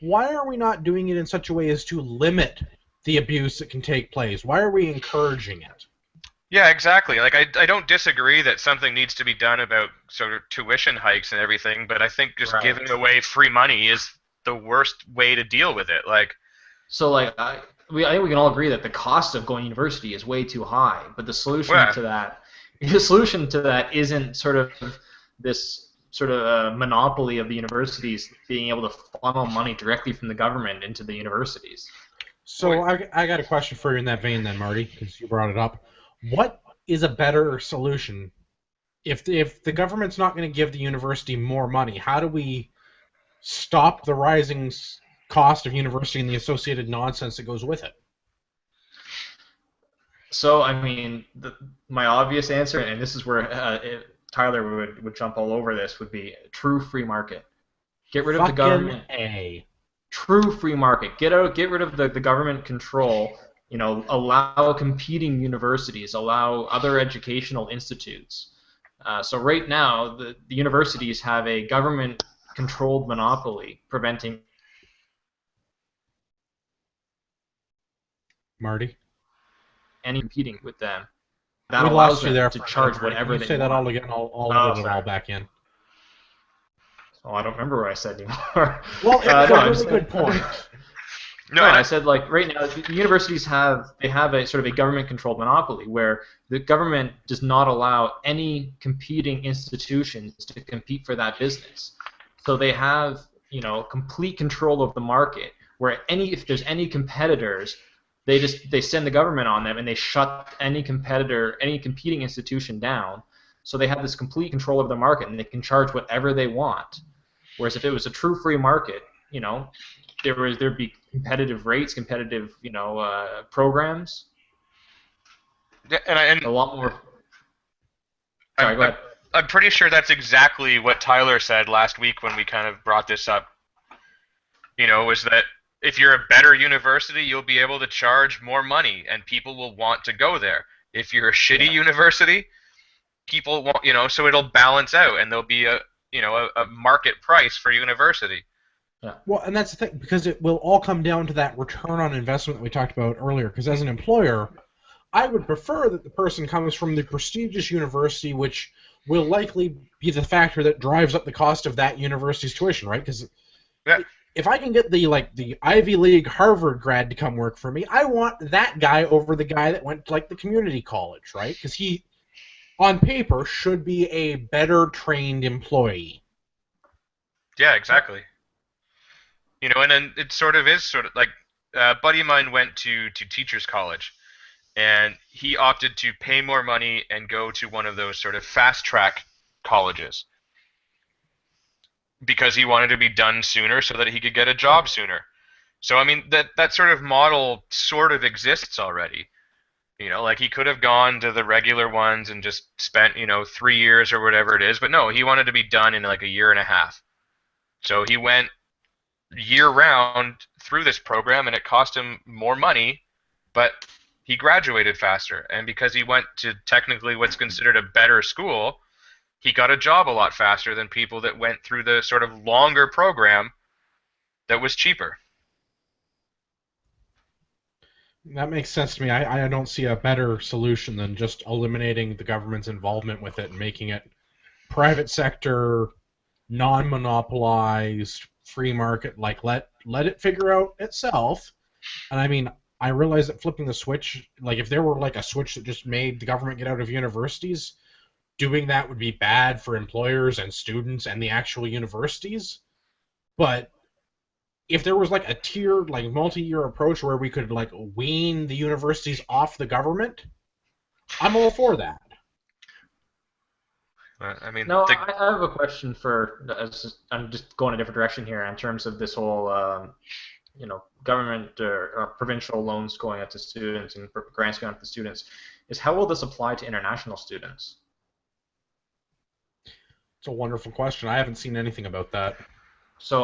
why are we not doing it in such a way as to limit the abuse that can take place? Why are we encouraging it? Yeah, exactly. Like I don't disagree that something needs to be done about sort of tuition hikes and everything, but I think just giving away free money is the worst way to deal with it. Like, so I think we can all agree that the cost of going to university is way too high, but the solution to that isn't sort of this sort of monopoly of the universities being able to funnel money directly from the government into the universities. So I got a question for you in that vein then, Marty, because you brought it up. What is a better solution? If the government's not going to give the university more money, how do we stop the rising cost of university and the associated nonsense that goes with it? So, I mean, my obvious answer, and this is where Tyler would jump all over this, would be true free market. Get rid of the government. True free market. Get rid of the government control. Allow competing universities, allow other educational institutes. So right now, the universities have a government-controlled monopoly preventing. Marty? Any competing with them. That we lost you there to charge whatever they want. Say that all again. I'll edit it all back in. Oh, I don't remember what I said anymore. Well, it's a really good point. No, I said right now the universities have a sort of a government-controlled monopoly where the government does not allow any competing institutions to compete for that business. So they have complete control of the market. Where if there's any competitors, they send the government on them and they shut any competing institution down. So they have this complete control of the market and they can charge whatever they want. Whereas if it was a true free market, there'd be competitive rates, competitive programs. Yeah, and a lot more. Sorry, go ahead. I'm pretty sure that's exactly what Tyler said last week when we kind of brought this up. Was that if you're a better university, you'll be able to charge more money and people will want to go there. If you're a shitty university, people won't, so it'll balance out and there'll be a market price for university. Yeah. Well, and that's the thing, because it will all come down to that return on investment that we talked about earlier. Because as an employer, I would prefer that the person comes from the prestigious university, which will likely be the factor that drives up the cost of that university's tuition, right? Because if I can get the Ivy League Harvard grad to come work for me, I want that guy over the guy that went to the community college, right? Because he, on paper, should be a better trained employee. Yeah, exactly. And then it sort of is like a buddy of mine went to teachers college, and he opted to pay more money and go to one of those sort of fast track colleges because he wanted to be done sooner so that he could get a job sooner. So I mean that sort of model sort of exists already. Like he could have gone to the regular ones and just spent 3 years or whatever it is, but no, he wanted to be done in like a year and a half. So he went year-round through this program, and it cost him more money, but he graduated faster. And because he went to technically what's considered a better school, he got a job a lot faster than people that went through the sort of longer program that was cheaper. That makes sense to me. I don't see a better solution than just eliminating the government's involvement with it and making it private sector, non-monopolized, free market, let it figure out itself. And I mean, I realize that flipping the switch, if there were a switch that just made the government get out of universities, doing that would be bad for employers and students and the actual universities. But if there was a tiered, multi-year approach where we could wean the universities off the government, I'm all for that. I mean, no, I have a question I'm just going a different direction here in terms of this whole, government or provincial loans going out to students and grants going out to students. Is how will this apply to international students? It's a wonderful question. I haven't seen anything about that. So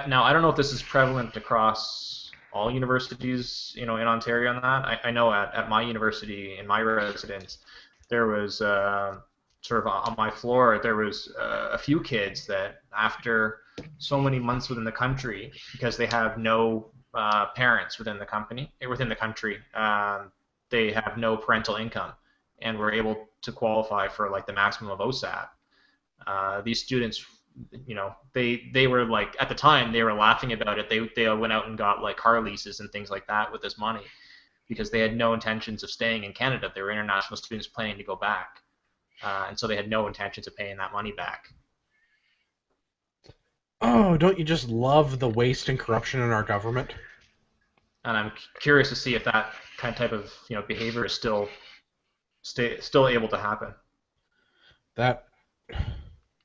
now I don't know if this is prevalent across all universities, in Ontario on that. I know at my university in my residence, there was sort of on my floor there was a few kids that after so many months within the country because they have no parents within the country, they have no parental income and were able to qualify for like the maximum of OSAP. These students, they were like at the time they were laughing about it. They went out and got like car leases and things like that with this money because they had no intentions of staying in Canada. They were international students planning to go back, and so they had no intentions of paying that money back. Oh, don't you just love the waste and corruption in our government? And I'm curious to see if that type of behavior is still able to happen. That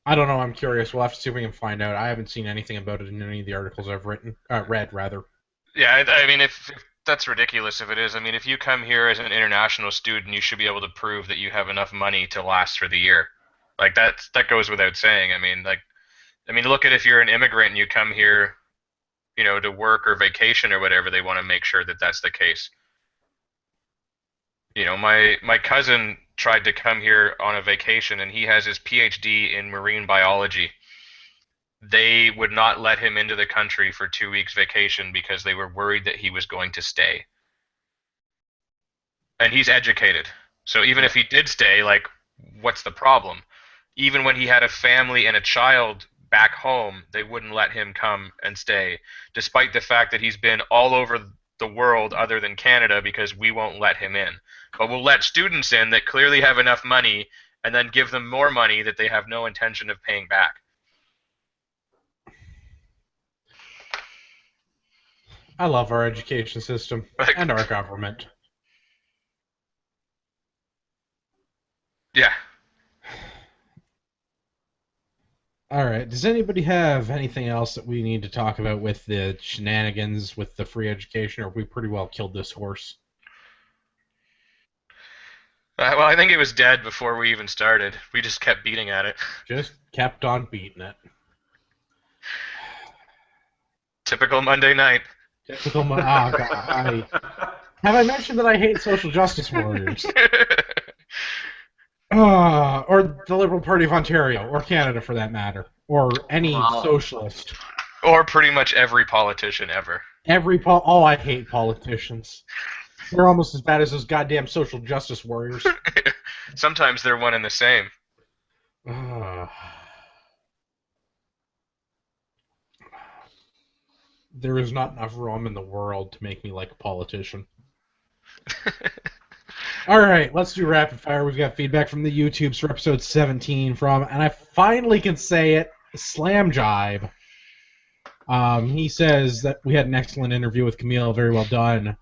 I don't know. I'm curious. We'll have to see if we can find out. I haven't seen anything about it in any of the articles I've read rather. Yeah, I mean, if that's ridiculous if it is. I mean, if you come here as an international student, you should be able to prove that you have enough money to last for the year. Like that goes without saying. I mean, look at if you're an immigrant and you come here, to work or vacation or whatever, they want to make sure that that's the case. My cousin tried to come here on a vacation and he has his PhD in marine biology. They would not let him into the country for 2 weeks vacation because they were worried that he was going to stay. And he's educated. So even if he did stay, like, what's the problem? Even when he had a family and a child back home, they wouldn't let him come and stay, despite the fact that he's been all over the world other than Canada because we won't let him in. But we'll let students in that clearly have enough money and then give them more money that they have no intention of paying back. I love our education system and our government. Yeah. All right. Does anybody have anything else that we need to talk about with the shenanigans with the free education, or have we pretty well killed this horse? Well, I think it was dead before we even started. We just kept beating at it. Just kept on beating it. Typical Monday night. Typical. Oh, God. Have I mentioned that I hate social justice warriors? Or the Liberal Party of Ontario, or Canada for that matter, or any socialist. Or pretty much every politician ever. Oh, I hate politicians. They're almost as bad as those goddamn social justice warriors. Sometimes they're one and the same. There is not enough rum in the world to make me like a politician. All right, let's do rapid fire. We've got feedback from the YouTubes for episode 17 from, and I finally can say it, Slam Jibe. He says that we had an excellent interview with Camille, very well done.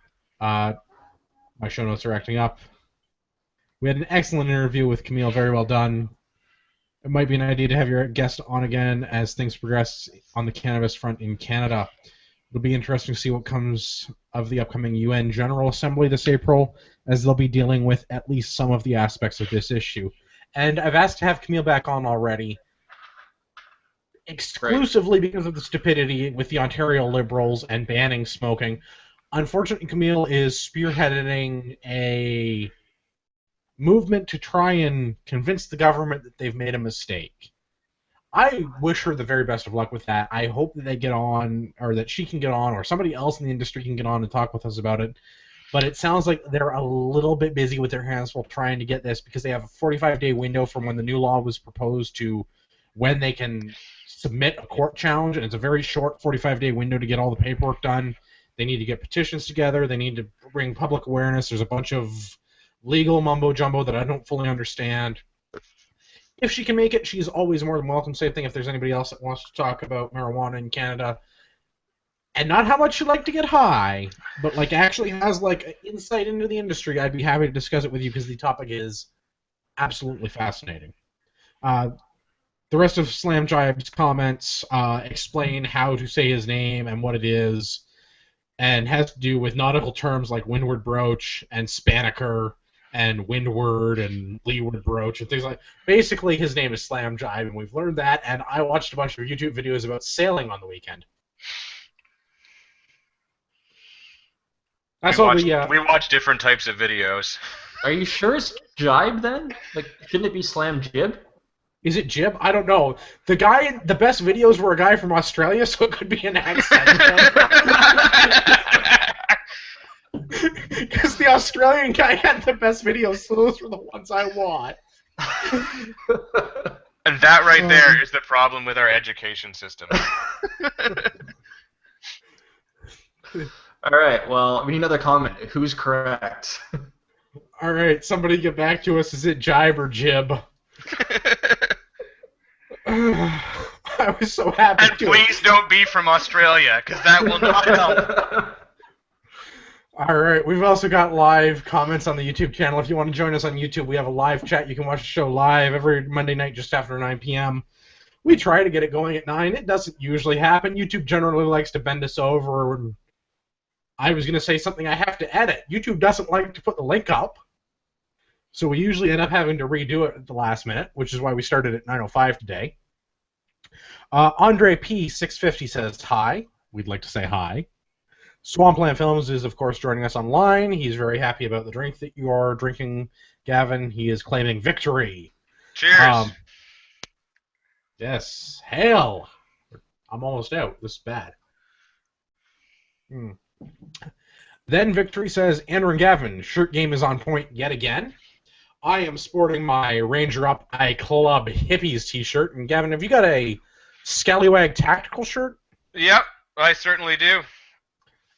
My show notes are acting up. We had an excellent interview with Camille, very well done. It might be an idea to have your guest on again as things progress on the cannabis front in Canada. It'll be interesting to see what comes of the upcoming UN General Assembly this April, as they'll be dealing with at least some of the aspects of this issue. And I've asked to have Camille back on already, exclusively because of the stupidity with the Ontario Liberals and banning smoking. Unfortunately, Camille is spearheading a movement to try and convince the government that they've made a mistake. I wish her the very best of luck with that. I hope that they get on, or that she can get on, or somebody else in the industry can get on and talk with us about it. But it sounds like they're a little bit busy with their hands while trying to get this, because they have a 45-day window from when the new law was proposed to when they can submit a court challenge, and it's a very short 45-day window to get all the paperwork done. They need to get petitions together. They need to bring public awareness. There's a bunch of legal mumbo-jumbo that I don't fully understand. If she can make it, she's always more than welcome. Same thing if there's anybody else that wants to talk about marijuana in Canada. And not how much you like to get high, but like actually has like insight into the industry, I'd be happy to discuss it with you because the topic is absolutely fascinating. The rest of Slam Jive's comments explain how to say his name and what it is, and has to do with nautical terms like windward brooch and spinnaker and windward and leeward broach and things like. Basically, his name is Slam Jive, and we've learned that. And I watched a bunch of YouTube videos about sailing on the weekend. That's all the. We watch different types of videos. Are you sure it's jibe then? Like, shouldn't it be slam jib? Is it jib? I don't know. The best videos were a guy from Australia, so it could be an accent. Because the Australian guy had the best videos, so those were the ones I want. And that right there is the problem with our education system. All right, well, we need another comment. Who's correct? All right, somebody get back to us. Is it jibe or jib? I was so happy. And please don't be from Australia, because that will not help. All right, we've also got live comments on the YouTube channel. If you want to join us on YouTube, we have a live chat. You can watch the show live every Monday night just after 9 p.m. We try to get it going at 9. It doesn't usually happen. YouTube generally likes to bend us over. I was going to say something I have to edit. YouTube doesn't like to put the link up. So we usually end up having to redo it at the last minute, which is why we started at 9:05 today. Andre P. 650 says hi. We'd like to say hi. Swampland Films is, of course, joining us online. He's very happy about the drink that you are drinking, Gavin. He is claiming victory. Cheers. Yes. Hail. I'm almost out. This is bad. Then Victory says, Andrew and Gavin, shirt game is on point yet again. I am sporting my Ranger Up I Club Hippies t-shirt. And Gavin, have you got a Scallywag Tactical shirt? Yep, I certainly do.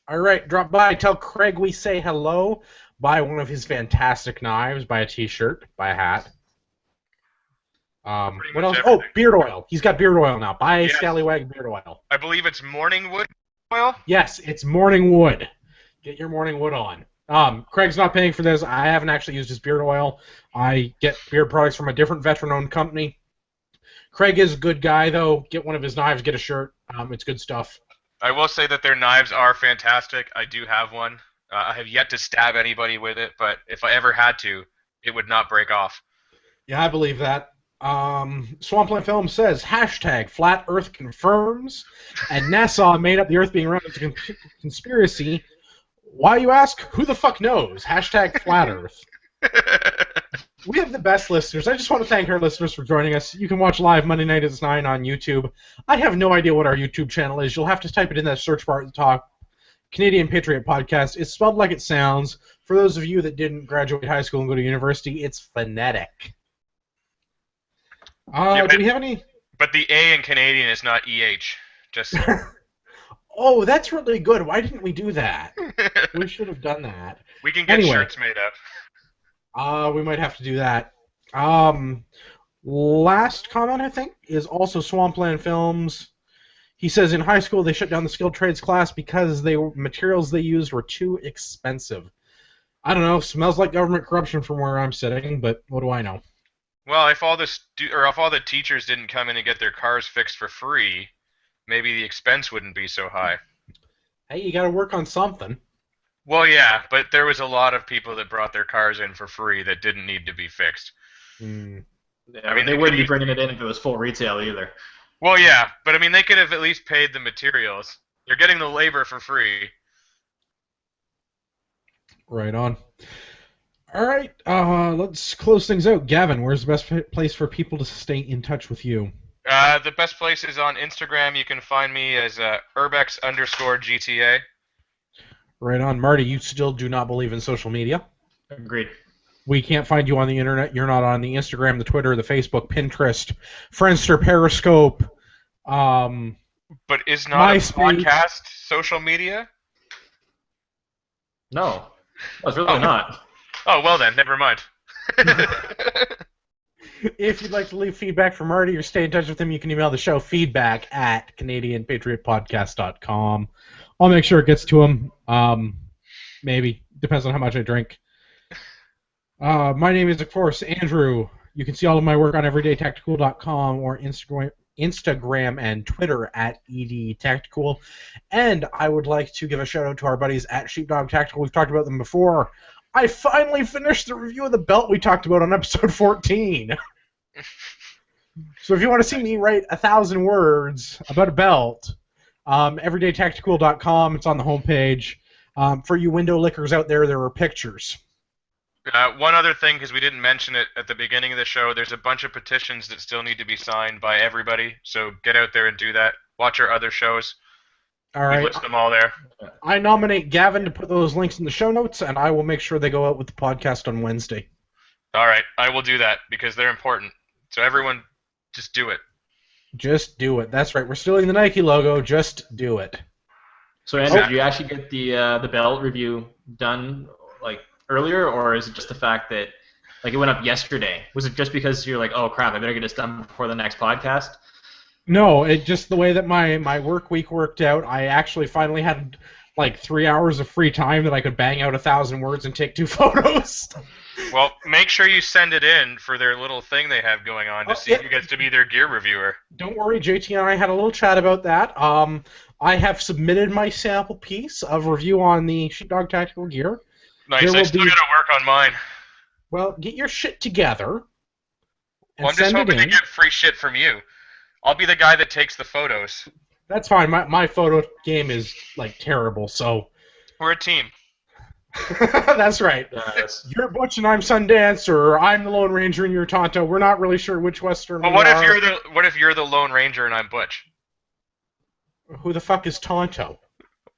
All right, drop by. Tell Craig we say hello. Buy one of his fantastic knives. Buy a t-shirt. Buy a hat. What else? Everything. Oh, beard oil. He's got beard oil now. Buy Scallywag beard oil. I believe it's morning wood oil. Yes, it's morning wood. Get your morning wood on. Craig's not paying for this. I haven't actually used his beard oil. I get beard products from a different veteran-owned company. Craig is a good guy, though. Get one of his knives. Get a shirt. It's good stuff. I will say that their knives are fantastic. I do have one. I have yet to stab anybody with it, but if I ever had to, it would not break off. Yeah, I believe that. Swampland Film says, hashtag Flat Earth confirms, and NASA made up the Earth being round as a conspiracy. Why, you ask? Who the fuck knows? Hashtag Flat Earth. We have the best listeners. I just want to thank our listeners for joining us. You can watch live Monday night at 9 on YouTube. I have no idea what our YouTube channel is. You'll have to type it in that search bar at the top. Canadian Patriot Podcast. It's spelled like it sounds. For those of you that didn't graduate high school and go to university, it's phonetic. Do we have any? But the A in Canadian is not EH. Just. Oh, that's really good. Why didn't we do that? We should have done that. We can get shirts made up. We might have to do that. Last comment, I think, is also Swampland Films. He says in high school they shut down the skilled trades class because the materials they used were too expensive. I don't know. Smells like government corruption from where I'm sitting, but what do I know? Well, if all the teachers didn't come in and get their cars fixed for free, maybe the expense wouldn't be so high. Hey, you got to work on something. Well, yeah, but there was a lot of people that brought their cars in for free that didn't need to be fixed. Yeah, I mean, they wouldn't be bringing it in if it was full retail either. Well, yeah, but I mean, they could have at least paid the materials. You're getting the labor for free. Right on. All right, let's close things out. Gavin, where's the best place for people to stay in touch with you? The best place is on Instagram. You can find me as urbex_GTA. Right on. Marty, you still do not believe in social media? Agreed. We can't find you on the internet. You're not on the Instagram, the Twitter, the Facebook, Pinterest, Friendster, Periscope. But is not MySpace. a podcast social media? No, it's really not. Oh, well then, never mind. If you'd like to leave feedback for Marty or stay in touch with him, you can email the show feedback@CanadianPatriotPodcast.com. I'll make sure it gets to him. Maybe. Depends on how much I drink. My name is, of course, Andrew. You can see all of my work on everydaytactical.com or Instagram and Twitter @EDTactical. And I would like to give a shout-out to our buddies at Sheepdog Tactical. We've talked about them before. I finally finished the review of the belt we talked about on episode 14. So if you want to see me write 1,000 words about a belt, everydaytactical.com, it's on the homepage. For you window lickers out there, there are pictures. One other thing, because we didn't mention it at the beginning of the show, there's a bunch of petitions that still need to be signed by everybody, so get out there and do that. Watch our other shows. All right. We list them all there. I nominate Gavin to put those links in the show notes, and I will make sure they go out with the podcast on Wednesday. All right, I will do that, because they're important. So everyone, just do it. Just do it. That's right. We're stealing the Nike logo. Just do it. So, Andrew, did you actually get the belt review done like earlier, or is it just the fact that like it went up yesterday? Was it just because you're like, oh crap, I better get this done before the next podcast? No, it just the way that my work week worked out. I actually finally had like 3 hours of free time that I could bang out 1,000 words and take 2 photos. Well, make sure you send it in for their little thing they have going on to see who gets to be their gear reviewer. Don't worry, JT and I had a little chat about that. I have submitted my sample piece of review on the Sheepdog Tactical Gear. Nice, I still gotta work on mine. Well, get your shit together. Well, I'm just hoping to get free shit from you. I'll be the guy that takes the photos. That's fine. My photo game is like terrible, so we're a team. That's right. You're Butch and I'm Sundance, or I'm the Lone Ranger and you're Tonto. We're not really sure which Western. Well, what if you're the Lone Ranger and I'm Butch? Who the fuck is Tonto?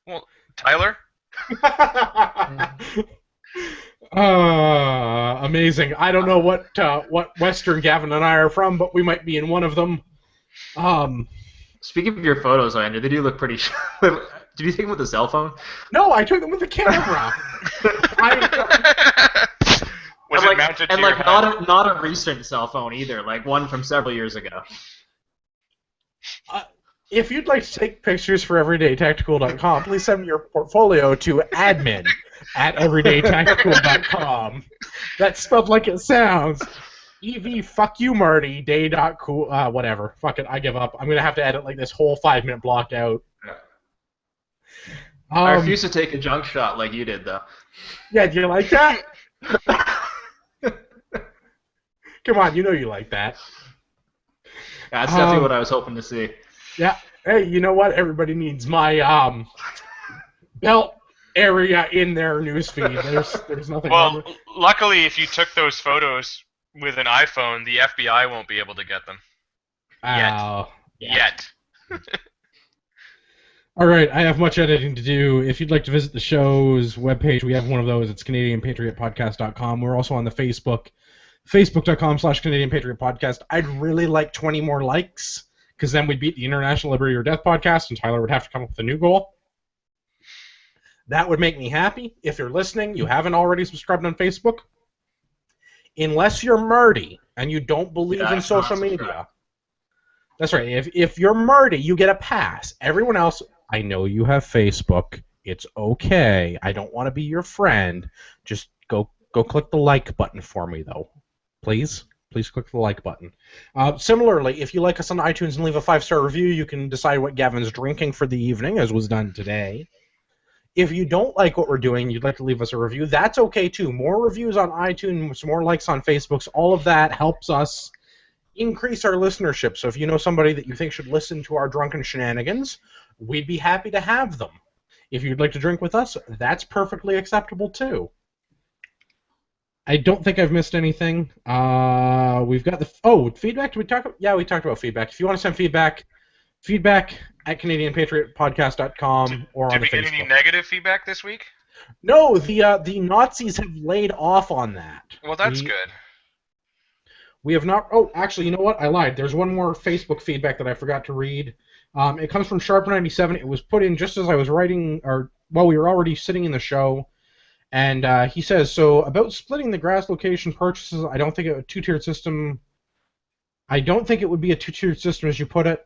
Well, Tyler. Amazing. I don't know what Western Gavin and I are from, but we might be in one of them. Speaking of your photos, Andrew, they do look pretty. Did you take them with a cell phone? No, I took them with a camera. Was it mounted to your head? Not a recent cell phone either, like one from several years ago. If you'd like to take pictures for everydaytactical.com, please send me your portfolio to admin@everydaytactical.com. That's spelled like it sounds. EV, fuck you, Marty, day.cool, whatever. Fuck it, I give up. I'm going to have to edit like this whole 5-minute block out. I refuse to take a junk shot like you did, though. Yeah, do you like that? Come on, you know you like that. Yeah, that's definitely what I was hoping to see. Yeah. Hey, you know what? Everybody needs my belt area in their newsfeed. There's nothing wrong with it. Luckily, if you took those photos with an iPhone, the FBI won't be able to get them. Yet. All right, I have much editing to do. If you'd like to visit the show's webpage, we have one of those. It's CanadianPatriotPodcast.com. We're also on the Facebook, Facebook.com/CanadianPatriotPodcast. I'd really like 20 more likes, because then we'd beat the International Liberty or Death podcast, and Tyler would have to come up with a new goal. That would make me happy. If you're listening, you haven't already subscribed on Facebook, unless you're Marty and you don't believe in social media. That's right. If you're Marty, you get a pass. Everyone else, I know you have Facebook. It's okay. I don't want to be your friend. Just go click the like button for me, though. Please? Please click the like button. Similarly, if you like us on iTunes and leave a 5-star review, you can decide what Gavin's drinking for the evening, as was done today. If you don't like what we're doing, you'd like to leave us a review, that's okay, too. More reviews on iTunes, more likes on Facebook, all of that helps us increase our listenership. So if you know somebody that you think should listen to our drunken shenanigans, we'd be happy to have them. If you'd like to drink with us, that's perfectly acceptable too. I don't think I've missed anything. We've got the feedback. Did we talk? Yeah, we talked about feedback. If you want to send feedback at CanadianPatriotPodcast.com or on the Facebook. Did we get any negative feedback this week? No, the Nazis have laid off on that. Well, that's good. We have not. Oh, actually, you know what? I lied. There's one more Facebook feedback that I forgot to read. It comes from Sharp97. It was put in just as I was writing, or while we were already sitting in the show. And he says, so about splitting the grass location purchases, I don't think it would be a two-tiered system as you put it.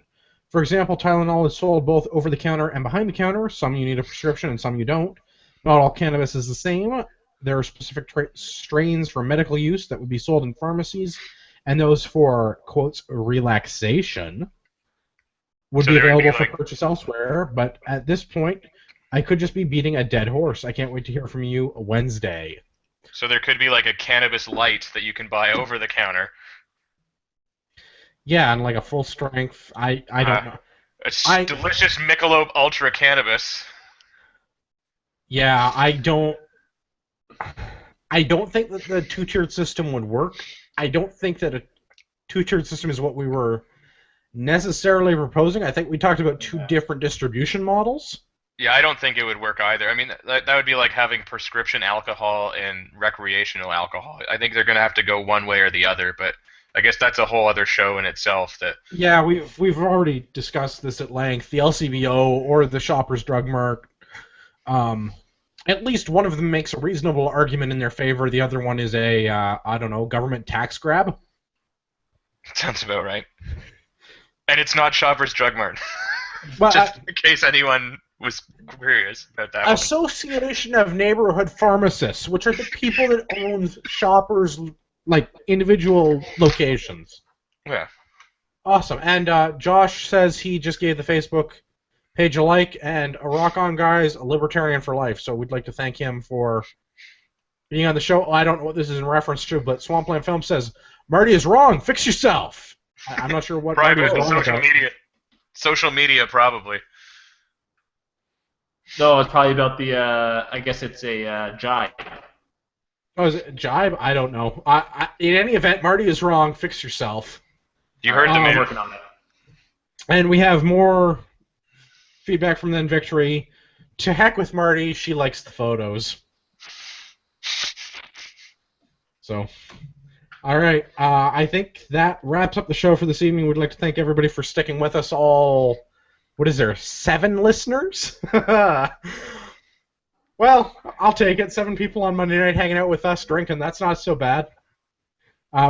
For example, Tylenol is sold both over the counter and behind the counter. Some you need a prescription and some you don't. Not all cannabis is the same. There are specific strains for medical use that would be sold in pharmacies, and those for, quotes, relaxation would be available for purchase elsewhere. But at this point, I could just be beating a dead horse. I can't wait to hear from you Wednesday. So there could be like a cannabis light that you can buy over the counter. Yeah, and like a full strength. I don't know. Delicious Michelob Ultra Cannabis. Yeah, I don't think that the two-tiered system would work. I don't think that a two-tiered system is what we were necessarily proposing. I think we talked about two different distribution models. Yeah, I don't think it would work either. I mean, that would be like having prescription alcohol and recreational alcohol. I think they're going to have to go one way or the other, but I guess that's a whole other show in itself. Yeah, we've already discussed this at length. The LCBO or the Shoppers Drug Mart. At least one of them makes a reasonable argument in their favor. The other one is a, government tax grab. Sounds about right. And it's not Shoppers Drug Mart. Well, just in case anyone was curious about that Association of Neighborhood Pharmacists, which are the people that own Shoppers, like, individual locations. Yeah. Awesome. And Josh says he just gave the Facebook page a like, and a rock on, guys, a libertarian for life. So we'd like to thank him for being on the show. I don't know what this is in reference to, but Swampland Film says, Marty is wrong. Fix yourself. I'm not sure what Marty is wrong social about. Social media, probably. No, it's probably about the, I guess it's a jibe. Oh, is it jibe? I don't know. In any event, Marty is wrong. Fix yourself. You heard the man. Working on it. And we have more feedback from Then Victory. To heck with Marty. She likes the photos. So, all right. I think that wraps up the show for this evening. We'd like to thank everybody for sticking with us all. What is there, 7 listeners? Well, I'll take it. 7 people on Monday night hanging out with us drinking. That's not so bad.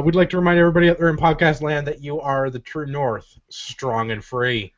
We'd like to remind everybody out there in podcast land that you are the true north, strong and free.